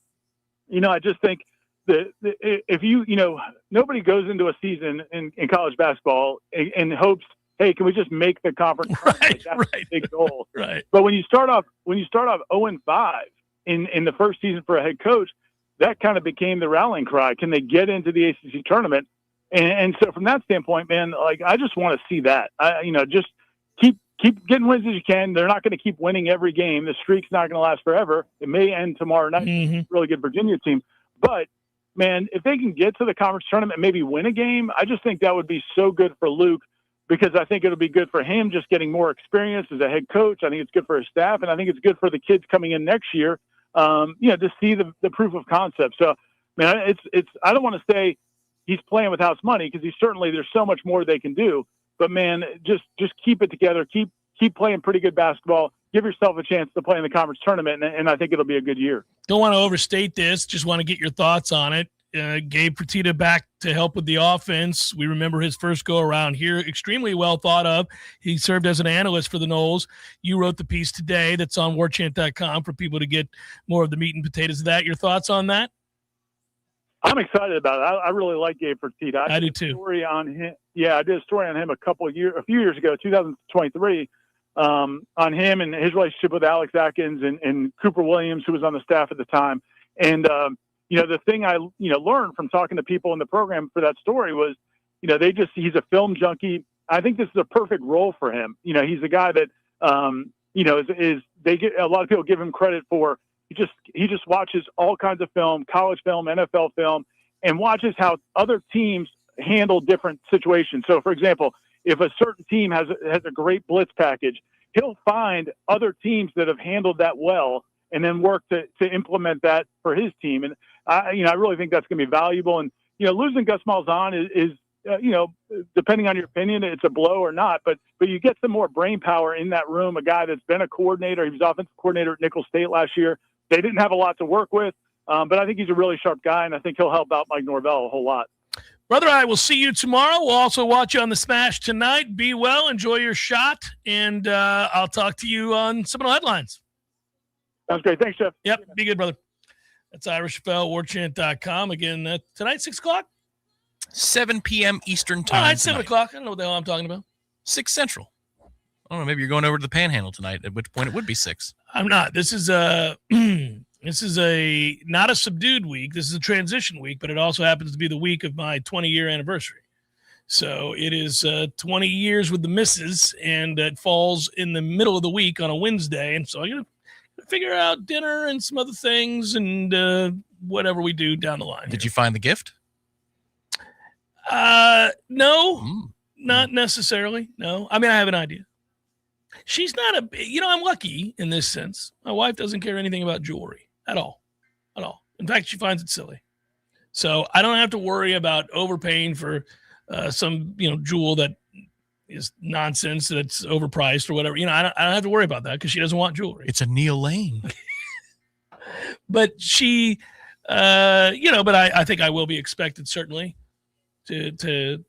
I just think that if nobody goes into a season in college basketball and hopes, hey, can we just make the conference? Right, that's a big goal. Right. But when you start off 0-5 in the first season for a head coach, that kind of became the rallying cry. Can they get into the ACC tournament? And so from that standpoint, man, like, I just want to see that. Just keep getting wins as you can. They're not going to keep winning every game. The streak's not going to last forever. It may end tomorrow night. Really good Virginia team. But, man, if they can get to the conference tournament and maybe win a game, I just think that would be so good for Luke, because I think it'll be good for him just getting more experience as a head coach. I think it's good for his staff, and I think it's good for the kids coming in next year, to see the proof of concept. So, man, it's I don't want to say he's playing with house money, because there's so much more they can do. But, man, just keep it together. Keep playing pretty good basketball. Give yourself a chance to play in the conference tournament, and I think it'll be a good year. Don't want to overstate this. Just want to get your thoughts on it. Gabe Fertitta back to help with the offense. We remember his first go around here. Extremely well thought of. He served as an analyst for the Noles. You wrote the piece today that's on warchant.com for people to get more of the meat and potatoes of that. Your thoughts on that? I'm excited about it. I really like Gabe Fertitta. I do too. Story on him. Yeah, I did a story on him a few years ago, 2023, on him and his relationship with Alex Atkins and Cooper Williams, who was on the staff at the time. And, the thing I, learned from talking to people in the program for that story was, he's a film junkie. I think this is a perfect role for him. He's a guy that, a lot of people give him credit for. He just watches all kinds of film, college film, NFL film, and watches how other teams handle different situations. So, for example, if a certain team has a great blitz package, he'll find other teams that have handled that well and then work to implement that for his team. And I really think that's going to be valuable. And losing Gus Malzahn is depending on your opinion, it's a blow or not. But you get some more brain power in that room. A guy that's been a coordinator. He was offensive coordinator at Nicholls State last year. They didn't have a lot to work with, but I think he's a really sharp guy, and I think he'll help out Mike Norvell a whole lot. Brother, I will see you tomorrow. We'll also watch you on the Smash tonight. Be well, enjoy your shot, and I'll talk to you on Seminole Headlines. Sounds great. Thanks, Jeff. Yep, be good, brother. That's Ira Schoffel, warchant.com. Again, tonight, 6 o'clock? 7 p.m. Eastern time. All right, 7 o'clock. I don't know what the hell I'm talking about. 6 Central. I don't know. Maybe you're going over to the Panhandle tonight, at which point it would be 6. I'm not. This is not a subdued week. This is a transition week, but it also happens to be the week of my 20-year anniversary. So it is 20 years with the missus, and it falls in the middle of the week on a Wednesday. And so I'm going to figure out dinner and some other things and whatever we do down the line. Did you find the gift? No, not necessarily. No. I mean, I have an idea. She's not I'm lucky in this sense. My wife doesn't care anything about jewelry at all. In fact, she finds it silly. So I don't have to worry about overpaying for some, jewel that is nonsense, that's overpriced or whatever. I don't have to worry about that because she doesn't want jewelry. It's a Neil Lane. But she, but I think I will be expected certainly to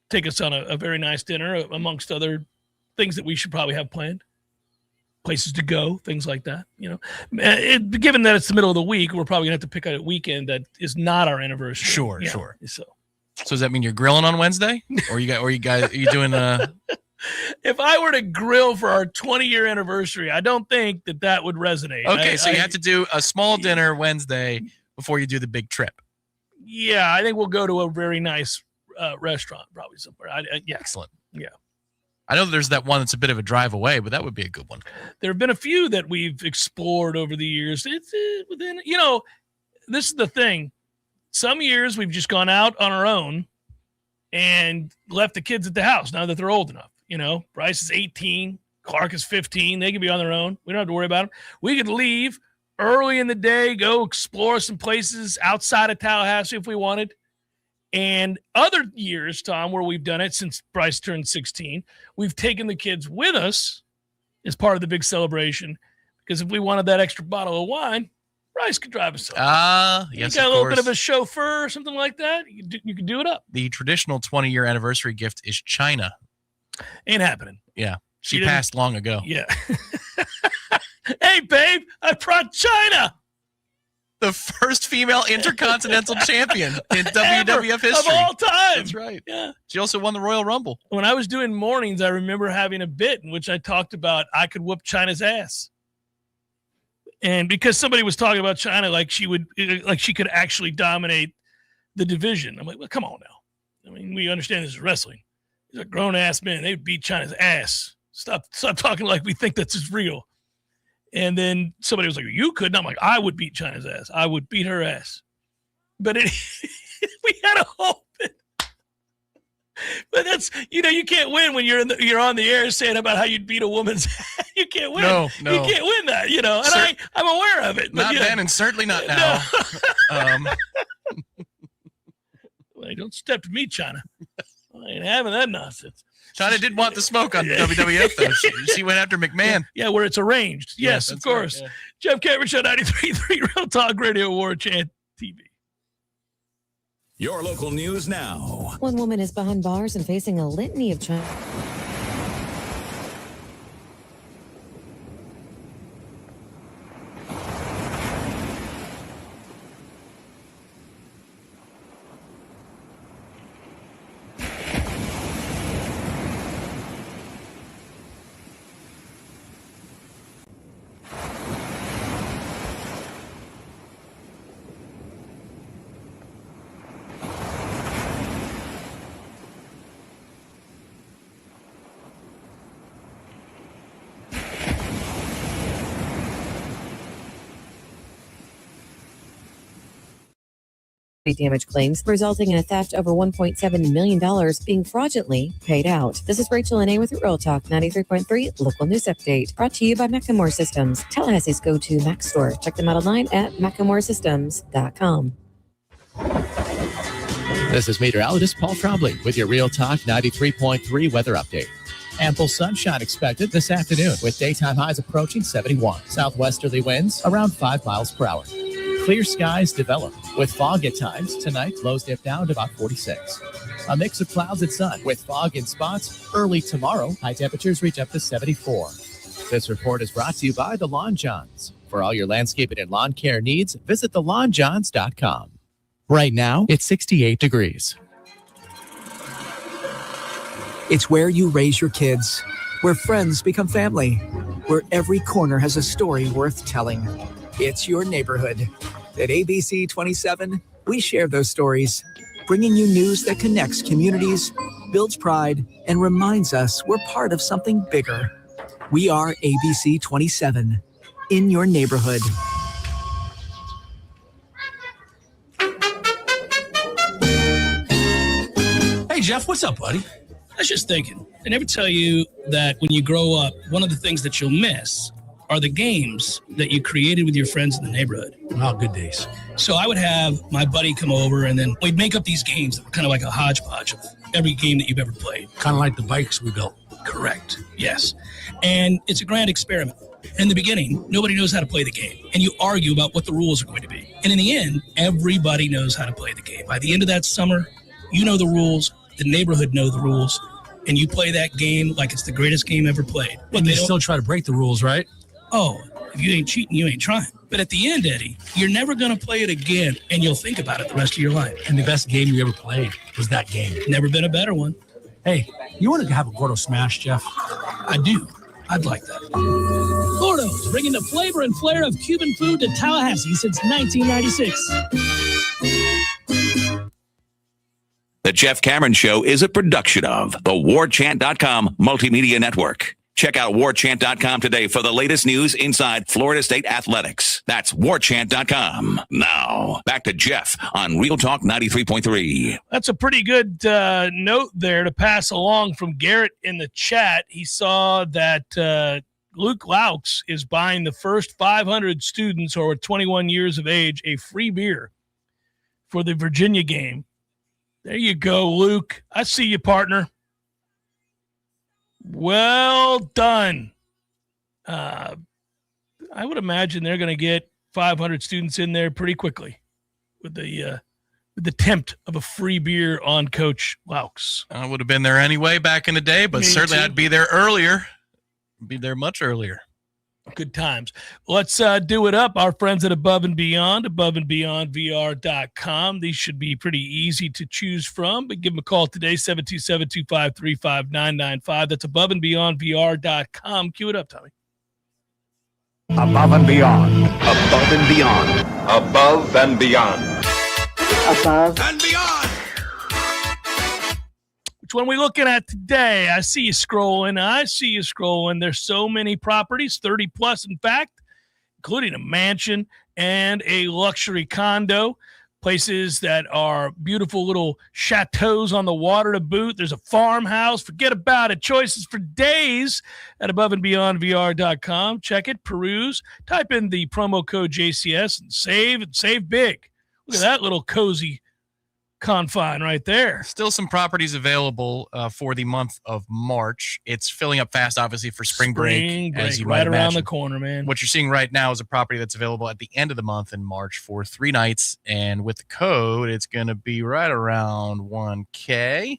take us on a very nice dinner amongst other things that we should probably have planned, places to go, things like that. Given that it's the middle of the week, we're probably gonna have to pick a weekend that is not our anniversary. Sure. So does that mean you're grilling on Wednesday, or you doing? If I were to grill for our 20-year anniversary, I don't think that would resonate. Okay, so you have to do a small dinner Wednesday before you do the big trip. Yeah, I think we'll go to a very nice restaurant, probably somewhere. Excellent. Yeah. I know there's that one that's a bit of a drive away, but that would be a good one. There have been a few that we've explored over the years. It's within, this is the thing. Some years we've just gone out on our own and left the kids at the house now that they're old enough. Bryce is 18, Clark is 15. They can be on their own. We don't have to worry about them. We could leave, early in the day, go explore some places outside of Tallahassee if we wanted. And other years, Tom, where we've done it since Bryce turned 16, we've taken the kids with us as part of the big celebration, because if we wanted that extra bottle of wine, Bryce could drive us home. Yes, you got of a little course. bit of a chauffeur or something like that, you can do it up. The traditional 20-year anniversary gift is China. Ain't happening. Yeah. She didn't- passed long ago. Yeah. Hey, babe, I brought China. The first female intercontinental champion in WWF history. Of all time. That's right. Yeah. She also won the Royal Rumble. When I was doing mornings, I remember having a bit in which I talked about I could whoop China's ass. And because somebody was talking about China like she could actually dominate the division. I'm like, well, come on now. I mean, we understand this is wrestling. These are grown-ass men. They would beat China's ass. Stop talking like we think that's just real. And then somebody was like, you couldn't. I'm like, I would beat China's ass. I would beat her ass. But we had a hope. But that's, you can't win when you're on the air saying about how you'd beat a woman's ass. You can't win. No. You can't win that, and I'm aware of it. But, Not then and certainly not now. Well, don't step to me, China. I ain't having that nonsense. China did want the smoke on WWF, though. She went after McMahon. Yeah, where it's arranged. Yes, of that's course. right, Jeff Cameron Show, 93.3 Real Talk Radio, Warchant TV. Your local news now. One woman is behind bars and facing a litany of charges. Damage claims resulting in a theft over $1.7 million being fraudulently paid out. This is Rachel Anay with Real Talk 93.3 Local News Update, brought to you by Macklemore Systems, Tallahassee's go-to Mac store. Check them out online at MacklemoreSystems.com. This is meteorologist Paul Trombley with your Real Talk 93.3 weather update. Ample sunshine expected this afternoon with daytime highs approaching 71. Southwesterly winds around 5 miles per hour. Clear skies develop with fog at times. Tonight, lows dip down to about 46. A mix of clouds and sun with fog in spots. Early tomorrow, high temperatures reach up to 74. This report is brought to you by The Lawn Johns. For all your landscaping and lawn care needs, visit thelawnjohns.com. Right now, it's 68 degrees. It's where you raise your kids, where friends become family, where every corner has a story worth telling. It's your neighborhood. At ABC 27, we share those stories, bringing you news that connects communities, builds pride, and reminds us we're part of something bigger. We are ABC 27, in your neighborhood. Hey, Jeff, what's up, buddy? I was just thinking, I never tell you that when you grow up, one of the things that you'll miss are the games that you created with your friends in the neighborhood. Oh, good days. So I would have my buddy come over, and then we'd make up these games that were kind of like a hodgepodge of every game that you've ever played. Kind of like the bikes we built. Correct. Yes. And it's a grand experiment. In the beginning, nobody knows how to play the game, and you argue about what the rules are going to be. And in the end, everybody knows how to play the game. By the end of that summer, you know the rules, the neighborhood know the rules, and you play that game like it's the greatest game ever played. But they still try to break the rules, right? Oh, if you ain't cheating, you ain't trying. But at the end, Eddie, you're never going to play it again, and you'll think about it the rest of your life. And the best game you ever played was that game. Never been a better one. Hey, you want to have a Gordo Smash, Jeff? I do. I'd like that. Gordo's, bringing the flavor and flair of Cuban food to Tallahassee since 1996. The Jeff Cameron Show is a production of the Warchant.com Multimedia Network. Check out Warchant.com today for the latest news inside Florida State athletics. That's Warchant.com. Now, back to Jeff on Real Talk 93.3. That's a pretty good note there to pass along from Garrett in the chat. He saw that Luke Laux is buying the first 500 students who are 21 years of age a free beer for the Virginia game. There you go, Luke. I see you, partner. Well done. I would imagine they're going to get 500 students in there pretty quickly with the tempt of a free beer on Coach Laux. I would have been there anyway back in the day, but certainly I'd be there earlier. Be there much earlier. Good times. Let's do it up. Our friends at Above and Beyond, aboveandbeyondvr.com. These should be pretty easy to choose from, but give them a call today, 727-253-5995. That's aboveandbeyondvr.com. Cue it up, Tommy. Above and beyond. Above and beyond. Above and beyond. Above and beyond. Which one are we looking at today? I see you scrolling. There's so many properties, 30 plus, in fact, including a mansion and a luxury condo. Places that are beautiful little chateaus on the water to boot. There's a farmhouse. Forget about it. Choices for days at aboveandbeyondvr.com. Check it, peruse, type in the promo code JCS and save big. Look at that little cozy confine right there. Still some properties available for the month of March. It's filling up fast, obviously, for spring break, as you right might around imagine. the corner, man. What you're seeing right now is a property that's available at the end of the month in March for 3 nights, and with the code, it's going to be right around $1K,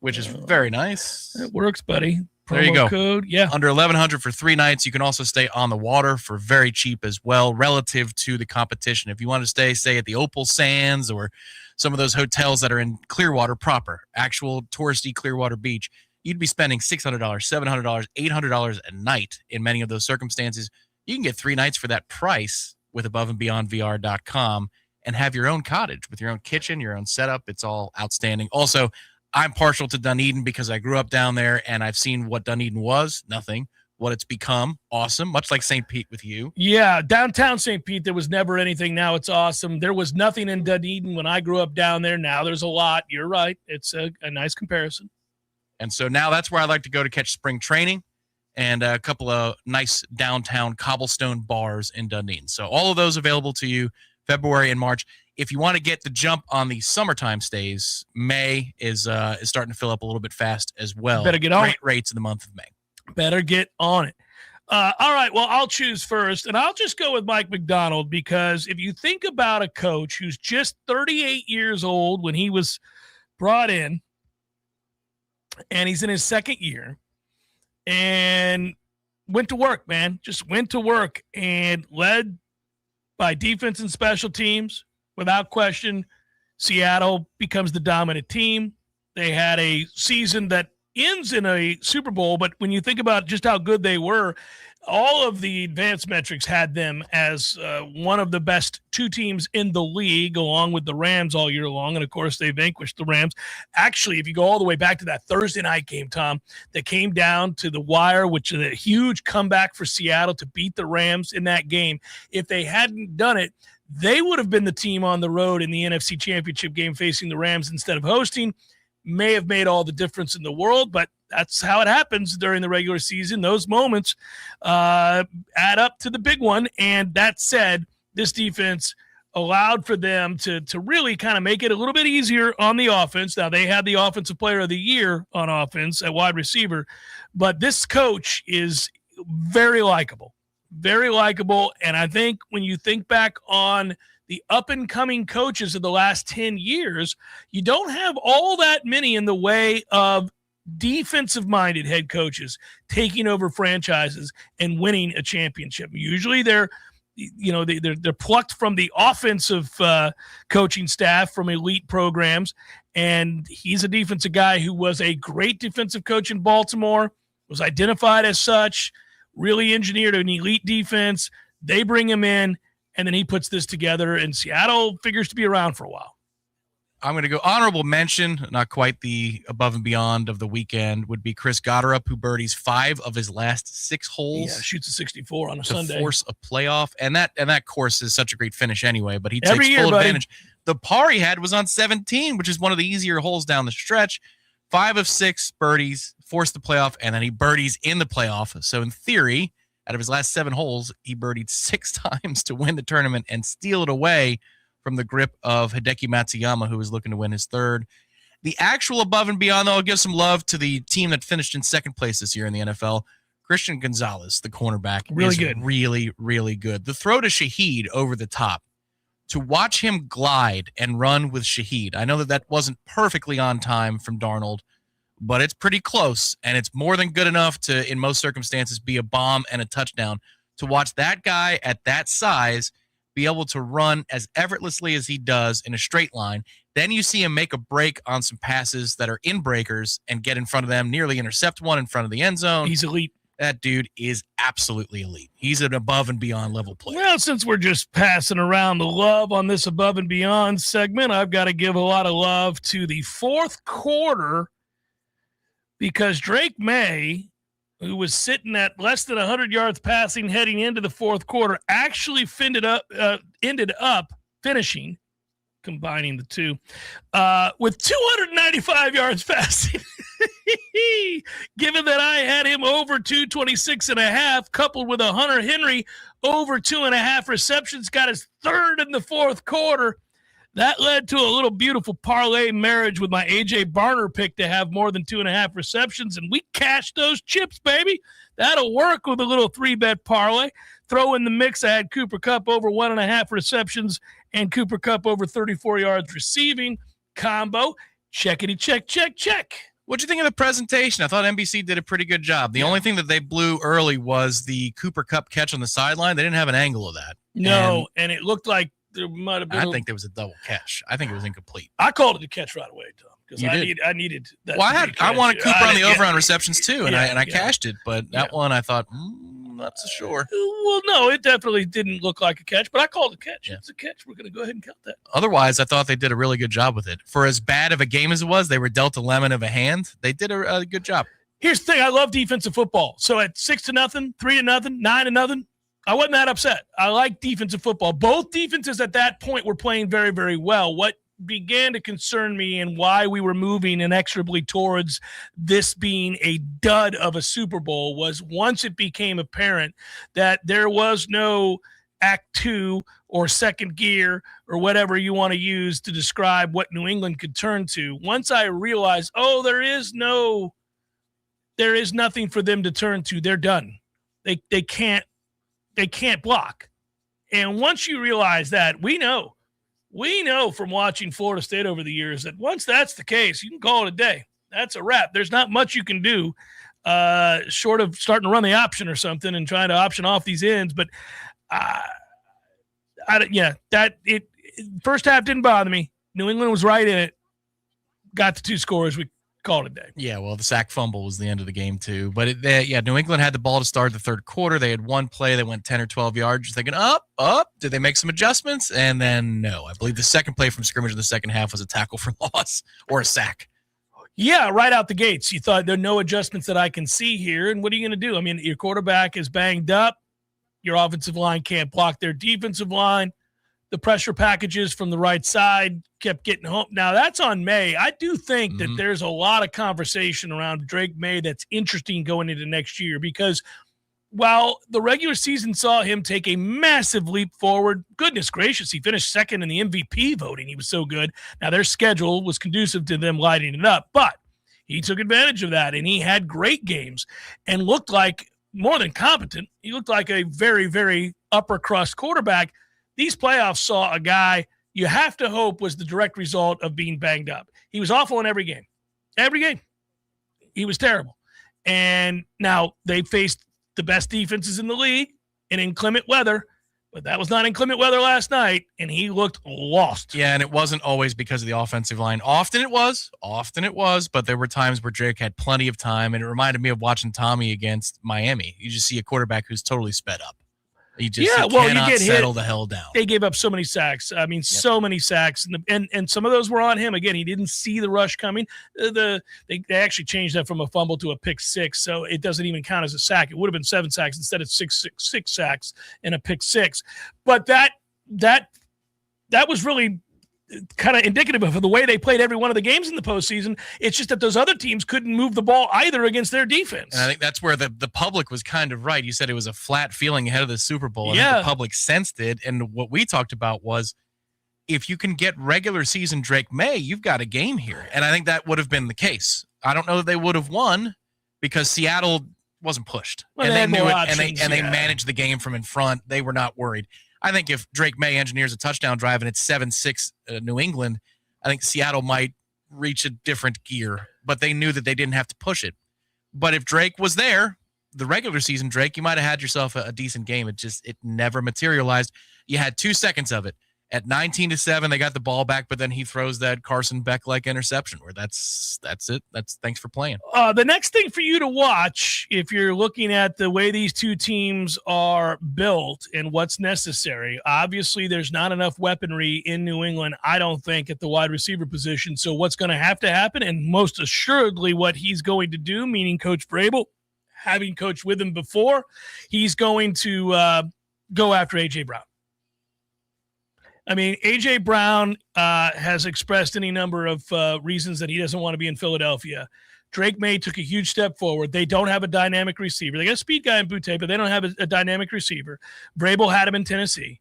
which is very nice. It works, buddy. There you go. Code, yeah. Under $1,100 for 3 nights. You can also stay on the water for very cheap as well, relative to the competition. If you want to stay at the Opal Sands or some of those hotels that are in Clearwater proper, actual touristy Clearwater Beach, you'd be spending $600, $700, $800 a night in many of those circumstances. You can get 3 nights for that price with aboveandbeyondvr.com and have your own cottage with your own kitchen, your own setup. It's all outstanding. Also, I'm partial to Dunedin because I grew up down there and I've seen what Dunedin was, nothing, what it's become, awesome, much like St. Pete with you. Yeah, downtown St. Pete, there was never anything. Now it's awesome. There was nothing in Dunedin when I grew up down there. Now there's a lot. You're right. It's a nice comparison. And so now that's where I like to go to catch spring training and a couple of nice downtown cobblestone bars in Dunedin. So all of those available to you February and March. If you want to get the jump on the summertime stays, May is starting to fill up a little bit fast as well. Better get on Great rates in the month of May. Better get on it. All right, well, I'll choose first, and I'll just go with Mike McDonald because if you think about a coach who's just 38 years old when he was brought in, and he's in his second year, and went to work, man, just went to work and led by defense and special teams. Without question, Seattle becomes the dominant team. They had a season that ends in a Super Bowl, but when you think about just how good they were, all of the advanced metrics had them as one of the best 2 teams in the league, along with the Rams all year long. And, of course, they vanquished the Rams. Actually, if you go all the way back to that Thursday night game, Tom, that came down to the wire, which is a huge comeback for Seattle to beat the Rams in that game. If they hadn't done it, they would have been the team on the road in the NFC Championship game facing the Rams instead of hosting. May have made all the difference in the world, but that's how it happens during the regular season. Those moments add up to the big one. And that said, this defense allowed for them to really kind of make it a little bit easier on the offense. Now, they had the Offensive Player of the Year on offense at wide receiver, but this coach is very likable. Very likable, and I think when you think back on the up-and-coming coaches of the last 10 years, you don't have all that many in the way of defensive-minded head coaches taking over franchises and winning a championship. Usually they're plucked from the offensive coaching staff from elite programs, and he's a defensive guy who was a great defensive coach in Baltimore, was identified as such, really engineered an elite defense. They bring him in, and then he puts this together, and Seattle figures to be around for a while. I'm going to go honorable mention, not quite the above and beyond of the weekend, would be Chris Gotterup, who birdies 5 of his last 6 holes. Yeah, shoots a 64 on a Sunday. To force a playoff, and that course is such a great finish anyway, but he Every takes year, full buddy. advantage. The par he had was on 17, which is one of the easier holes down the stretch. 5 of 6 birdies, forced the playoff, and then he birdies in the playoff. So in theory, out of his last 7 holes, he birdied 6 times to win the tournament and steal it away from the grip of Hideki Matsuyama, who was looking to win his 3rd. The actual above and beyond, though, I'll give some love to the team that finished in 2nd place this year in the NFL. Christian Gonzalez, the cornerback, really good. Really, really good. The throw to Shaheed over the top, to watch him glide and run with Shaheed. I know that wasn't perfectly on time from Darnold, but it's pretty close, and it's more than good enough to, in most circumstances, be a bomb and a touchdown. To watch that guy at that size be able to run as effortlessly as he does in a straight line, then you see him make a break on some passes that are in breakers and get in front of them, nearly intercept one in front of the end zone. He's elite. That dude is absolutely elite. He's an above and beyond level player. Well, since we're just passing around the love on this above and beyond segment, I've got to give a lot of love to the 4th quarter, because Drake May, who was sitting at less than 100 yards passing heading into the 4th quarter, actually ended up finishing, combining the two, with 295 yards passing. Given that I had him over 226.5, coupled with a Hunter Henry over 2.5 receptions, got his 3rd in the 4th quarter. That led to a little beautiful parlay marriage with my A.J. Barner pick to have more than 2.5 receptions, and we cashed those chips, baby. That'll work with a little 3-bet parlay. Throw in the mix, I had Cooper Kupp over 1.5 receptions and Cooper Kupp over 34 yards receiving. Combo, checkity check, check, check. What'd you think of the presentation? I thought NBC did a pretty good job. The only thing that they blew early was the Cooper Kupp catch on the sideline. They didn't have an angle of that. No, and it looked like there might have been. I think there was a double catch. I think it was incomplete. I called it a catch right away, Tom, because I needed that. Well, I wanted Cooper on the over on receptions too, and I cashed it, but that one I thought, not so sure. Well, no, it definitely didn't look like a catch, but I called it a catch. Yeah. It's a catch. We're going to go ahead and count that. Otherwise, I thought they did a really good job with it. For as bad of a game as it was, they were dealt a lemon of a hand. They did a good job. Here's the thing. I love defensive football. So at 6-0, 3-0, 9-0, I wasn't that upset. I like defensive football. Both defenses at that point were playing very, very well. What began to concern me and why we were moving inexorably towards this being a dud of a Super Bowl was once it became apparent that there was no Act 2 or second gear or whatever you want to use to describe what New England could turn to. Once I realized, there is nothing for them to turn to. They're done. They can't block. And once you realize that, we know from watching Florida State over the years that once that's the case, you can call it a day. That's a wrap. There's not much you can do short of starting to run the option or something and trying to option off these ends. But first half didn't bother me. New England was right in it. Got the 2 scores. We called it a day. Yeah, well, the sack fumble was the end of the game too. But New England had the ball to start the 3rd quarter. They had one play that went 10 or 12 yards. You're thinking, up. Did they make some adjustments? And then no. I believe the second play from scrimmage in the second half was a tackle for loss or a sack. Yeah, right out the gates. You thought there are no adjustments that I can see here. And what are you going to do? I mean, your quarterback is banged up. Your offensive line can't block their defensive line. The pressure packages from the right side kept getting home. Now, that's on May. I do think that there's a lot of conversation around Drake May that's interesting going into next year because while the regular season saw him take a massive leap forward, goodness gracious, he finished 2nd in the MVP voting. He was so good. Now, their schedule was conducive to them lighting it up, but he took advantage of that, and he had great games and looked like more than competent. He looked like a very, very upper crust quarterback. These playoffs saw a guy you have to hope was the direct result of being banged up. He was awful in every game. Every game. He was terrible. And now they faced the best defenses in the league in inclement weather, but that was not inclement weather last night, and he looked lost. Yeah, and it wasn't always because of the offensive line. Often it was, but there were times where Drake had plenty of time, and it reminded me of watching Tommy against Miami. You just see a quarterback who's totally sped up. You cannot settle the hell down. They gave up so many sacks. I mean, so many sacks, and some of those were on him. Again, he didn't see the rush coming. They actually changed that from a fumble to a pick 6, so it doesn't even count as a sack. It would have been 7 sacks instead of six sacks and a pick 6. But that was really kind of indicative of the way they played every one of the games in the postseason. It's just that those other teams couldn't move the ball either against their defense. And I think that's where the public was kind of right. You said it was a flat feeling ahead of the Super Bowl. I Yeah. think the public sensed it. And what we talked about was if you can get regular season Drake May, you've got a game here. And I think that would have been the case. I don't know that they would have won because Seattle wasn't pushed. Well, and they they had knew more it, options, and they yeah. managed the game from in front. They were not worried. I think if Drake May engineers a touchdown drive and it's 7-6 New England, I think Seattle might reach a different gear, but they knew that they didn't have to push it. But if Drake was there, the regular season Drake, you might have had yourself a decent game. It never materialized. You had 2 seconds of it. At 19-7, they got the ball back, but then he throws that Carson Beck-like interception where that's it. That's thanks for playing. The next thing for you to watch, if you're looking at the way these two teams are built and what's necessary, obviously there's not enough weaponry in New England, I don't think, at the wide receiver position. So what's going to happen, and most assuredly what he's going to do, meaning Coach Vrabel, having coached with him before, he's going to go after A.J. Brown. I mean, A.J. Brown has expressed any number of reasons that he doesn't want to be in Philadelphia. Drake May took a huge step forward. They don't have a dynamic receiver. They got a speed guy in Butte, but they don't have a dynamic receiver. Vrabel had him in Tennessee.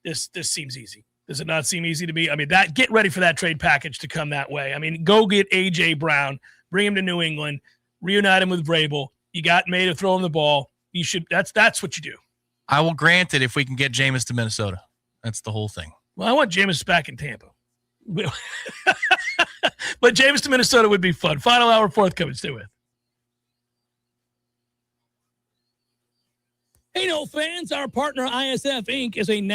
This seems easy. Does it not seem easy to me? I mean, get ready for that trade package to come that way. I mean, go get A.J. Brown, bring him to New England, reunite him with Vrabel. You got May to throw him the ball. You should. That's what you do. I will grant it if we can get Jameis to Minnesota. That's the whole thing. Well, I want Jameis back in Tampa. But Jameis to Minnesota would be fun. Final hour, forthcoming. Stay with. Hey, no fans, our partner ISF Inc. is a